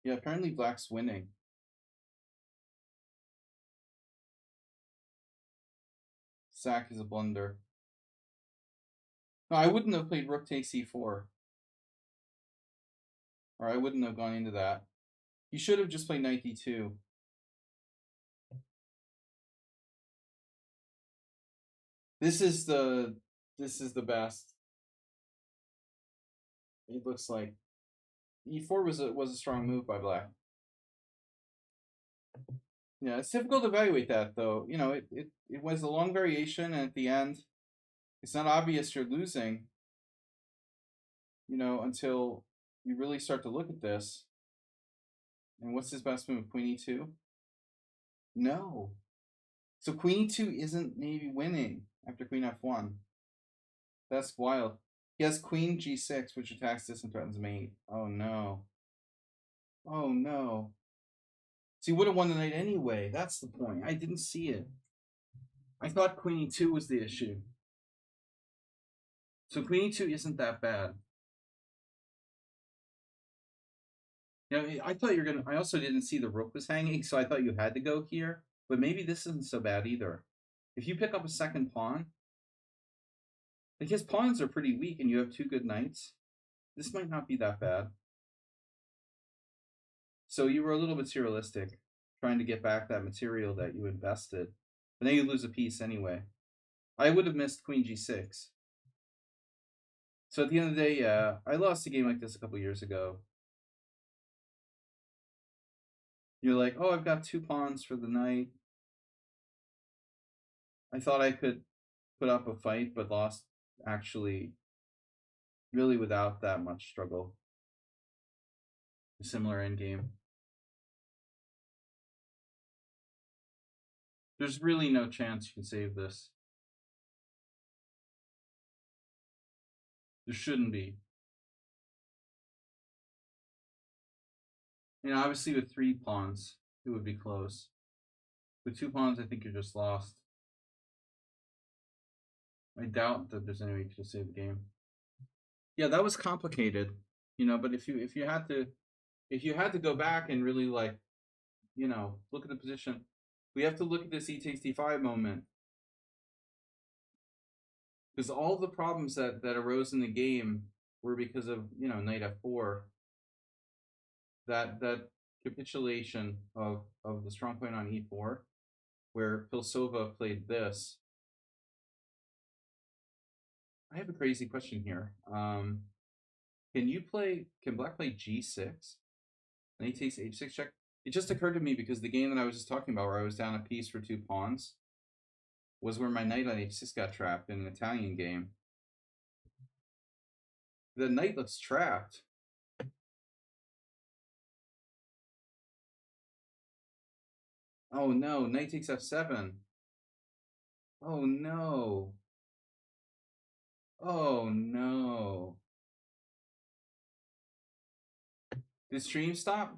Yeah, apparently black's winning. Sack is a blunder. No, I wouldn't have played rook takes e4. Or I wouldn't have gone into that. You should have just played knight d2. This is the best. It looks like e4 was a strong move by black. Yeah, it's difficult to evaluate that though. You know, it was a long variation, and at the end, it's not obvious you're losing. You know, until you really start to look at this. And what's his best move? Queen e2? No. So Queen e2 isn't maybe winning after Queen f1. That's wild. He has Queen g6, which attacks this and threatens mate. Oh no. Oh no. So he would have won the knight anyway. That's the point. I didn't see it. I thought Queen e2 was the issue. So Queen e2 isn't that bad. You know, I thought you're gonna. I also didn't see the rook was hanging, so I thought you had to go here. But maybe this isn't so bad either. If you pick up a second pawn, like his pawns are pretty weak, and you have two good knights, this might not be that bad. So you were a little materialistic, trying to get back that material that you invested, but then you lose a piece anyway. I would have missed Queen g6. So at the end of the day, yeah, I lost a game like this a couple years ago. You're like, oh, I've got two pawns for the knight. I thought I could put up a fight, but lost actually really without that much struggle. A similar endgame. There's really no chance you can save this. There shouldn't be. You know, obviously with three pawns, it would be close. With two pawns, I think you're just lost. I doubt that there's any way to save the game. Yeah, that was complicated, you know. But if you had to go back and really like, you know, look at the position, we have to look at this e takes d5 moment, because all the problems that arose in the game were because of, you know, knight f4. That capitulation of the strong point on e4, where Pilsova played this. I have a crazy question here. Can Black play g6? And he takes h6 check. It just occurred to me because the game that I was just talking about, where I was down a piece for two pawns, was where my knight on h6 got trapped in an Italian game. The knight looks trapped. Oh no, knight takes f7. Oh no. Oh no. Did stream stop?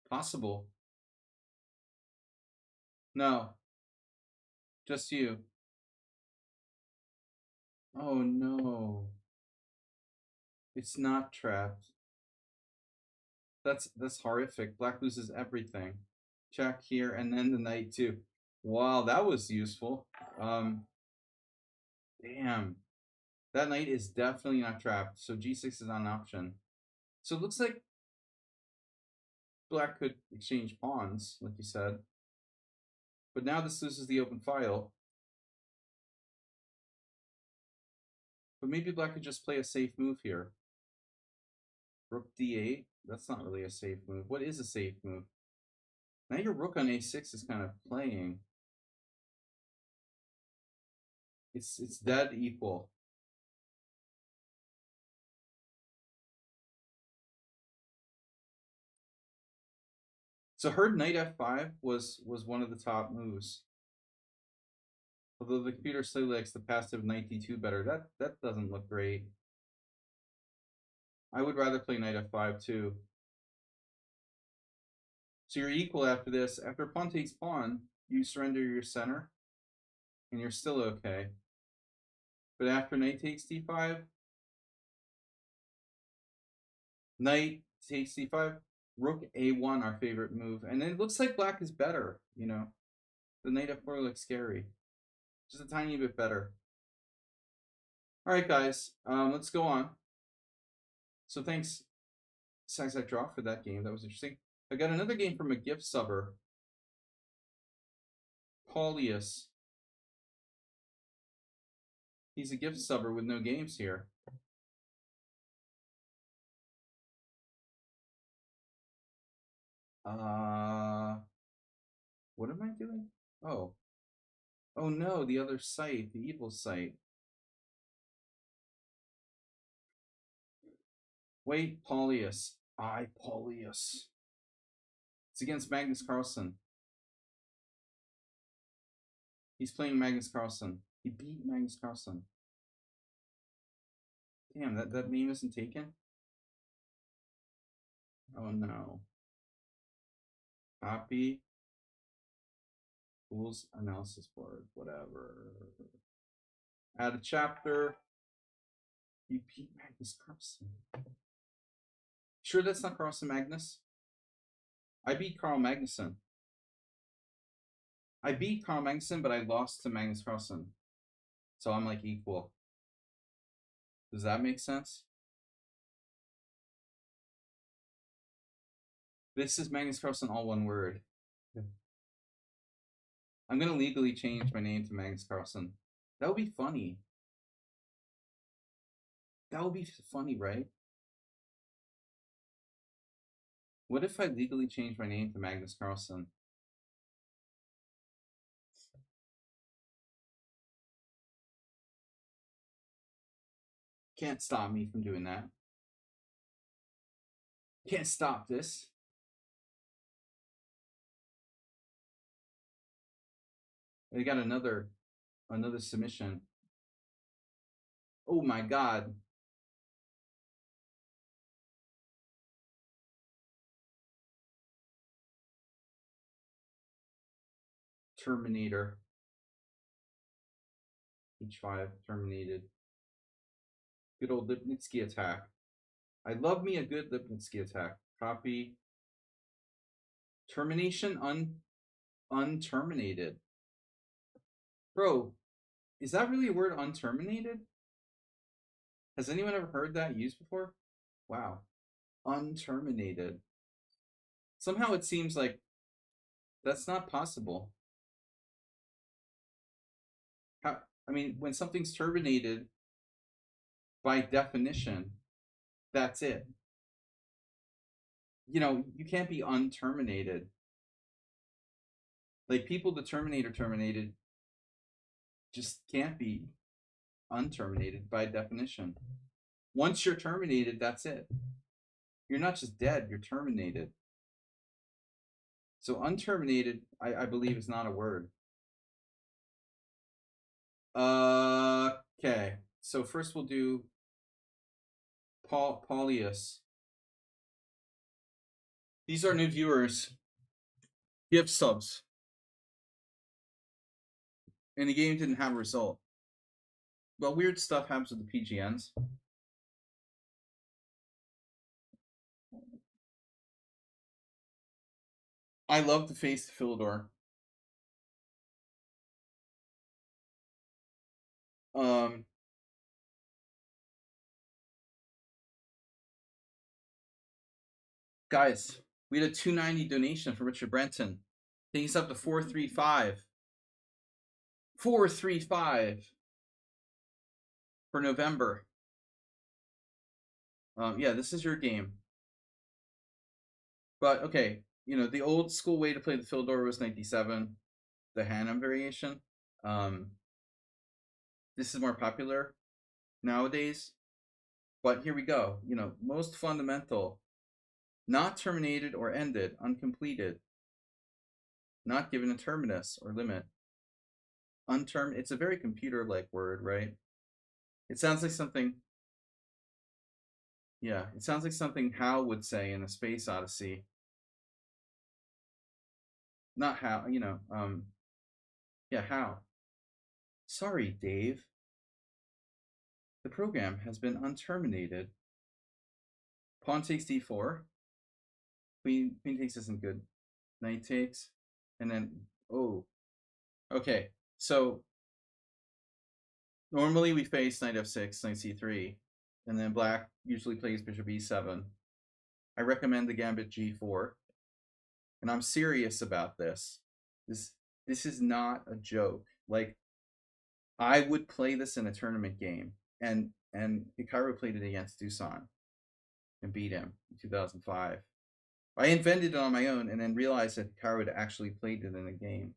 Possible. No. Just you. Oh no. It's not trapped. That's horrific. Black loses everything. Check here, and then the knight too. Wow, that was useful. Damn. That knight is definitely not trapped, so g6 is not an option. So it looks like Black could exchange pawns, like you said. But now this loses the open file. But maybe Black could just play a safe move here. Rook d8? That's not really a safe move. What is a safe move? Now your rook on a6 is kind of playing. It's dead equal. So her knight f5 was one of the top moves. Although the computer still likes the passive knight d2 better. That doesn't look great. I would rather play knight f5 too. So you're equal after this. After pawn takes pawn, you surrender your center, and you're still okay. But after knight takes d5, knight takes d5, rook a1, our favorite move. And it looks like Black is better, you know. The knight f4 looks scary. Just a tiny bit better. All right, guys, let's go on. So thanks, Side Draw, for that game. That was interesting. I got another game from a gift subber, Paulius. He's a gift subber with no games here. What am I doing? Oh. Oh no, the other site, the evil site. Wait, Paulius. Paulius. It's against Magnus Carlsen. He's playing Magnus Carlsen. He beat Magnus Carlsen. Damn, that name isn't taken? Oh no. Copy. Tools analysis board, whatever. Add a chapter. You beat Magnus Carlsen. Sure that's not Carlsen Magnus? I beat Carl Magnuson. I beat Carl Magnuson, but I lost to Magnus Carlsen. So I'm like equal. Does that make sense? This is Magnus Carlsen, all one word. I'm going to legally change my name to Magnus Carlsen. That would be funny. That would be funny, right? What if I legally change my name to Magnus Carlsen? Can't stop me from doing that. Can't stop this. They got another submission. Oh my god. Terminator. H5 terminated. Good old Lipnitsky attack. I love me a good Lipnitsky attack. Copy. Termination unterminated. Bro, is that really a word, unterminated? Has anyone ever heard that used before? Wow. Unterminated. Somehow it seems like that's not possible. How, I mean, when something's terminated, by definition, that's it. You know, you can't be unterminated. Like, people that terminate or terminated just can't be unterminated by definition. Once you're terminated, that's it. You're not just dead, you're terminated. So unterminated, I believe, is not a word. Okay. So first we'll do Paulius. These are new viewers. Gift subs. And the game didn't have a result. Well, weird stuff happens with the PGNs. I love to face the Philidor. Guys, we had a $2.90 donation from Richard Brenton. Taking us up to 435. 435 for November. Yeah, this is your game. But okay, you know, the old school way to play the Philidor was 97, the Hannum variation. This is more popular nowadays. But here we go. You know, most fundamental. Not terminated or ended, uncompleted. Not given a terminus or limit. It's a very computer-like word, right? It sounds like something. Yeah, it sounds like something Hal would say in A Space Odyssey. Not Hal, you know. Yeah, Hal. Sorry, Dave. The program has been unterminated. Pawn takes d4. Queen takes isn't good. Knight takes, and then oh, okay. So normally we face knight f6, knight c3, and then black usually plays bishop e7. I recommend the gambit g4, and I'm serious about this. This is not a joke. Like, I would play this in a tournament game, and Hikaru played it against Dusan and beat him in 2005. I invented it on my own and then realized that Hikaru had actually played it in a game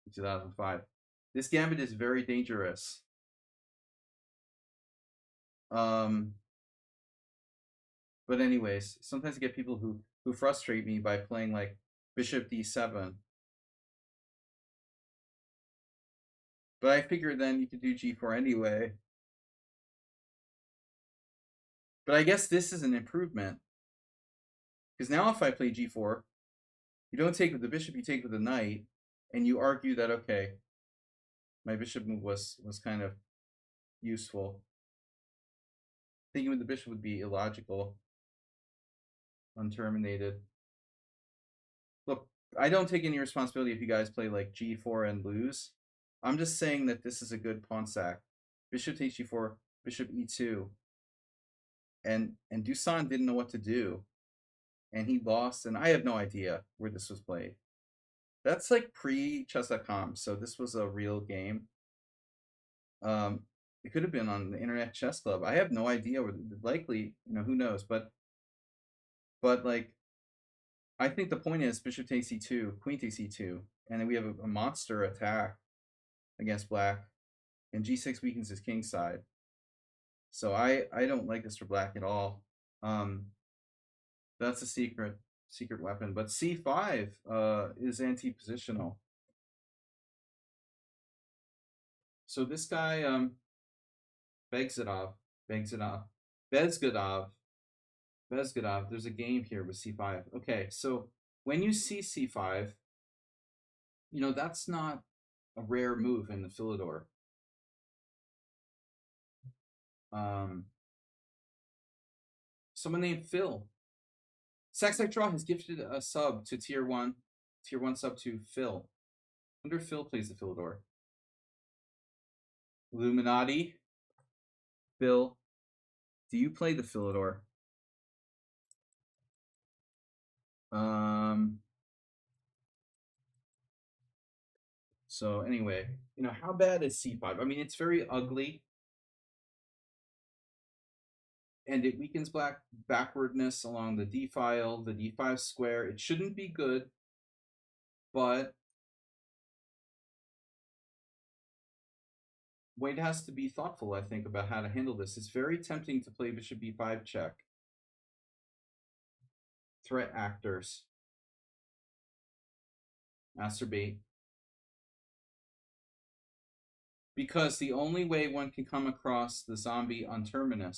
in 2005. This gambit is very dangerous. But anyways, sometimes I get people who frustrate me by playing like bishop d7. But I figured then you could do g4 anyway. But I guess this is an improvement. Because now if I play g4, you don't take with the bishop, you take with the knight, and you argue that, okay, my bishop move was kind of useful. Thinking with the bishop would be illogical, unterminated. Look, I don't take any responsibility if you guys play like g4 and lose. I'm just saying that this is a good pawn sack. Bishop takes g4, bishop e2. And Dusan didn't know what to do. And he lost, and I have no idea where this was played. That's like pre-chess.com, so this was a real game. It could have been on the Internet Chess Club. I have no idea. Likely, who knows? But like, I think the point is bishop takes e2, queen takes e2, and then we have a monster attack against black, and g6 weakens his king side. So I don't like this for black at all. That's a secret weapon. But c5 is anti-positional. So this guy Bezgodov. There's a game here with c5. Okay, so when you see c5, that's not a rare move in the Philidor. Someone named Phil. Saxite Draw has gifted a sub to tier 1 sub to Phil. I wonder if Phil plays the Philidor. Illuminati. Phil, do you play the Philidor? So anyway, how bad is c5? I mean, it's very ugly. And it weakens black backwardness along the d file, the d5 square. It shouldn't be good, but White has to be thoughtful, I think, about how to handle this. It's very tempting to play bishop b5 check. Threat actors. Masturbate. Because the only way one can come across the zombie on Terminus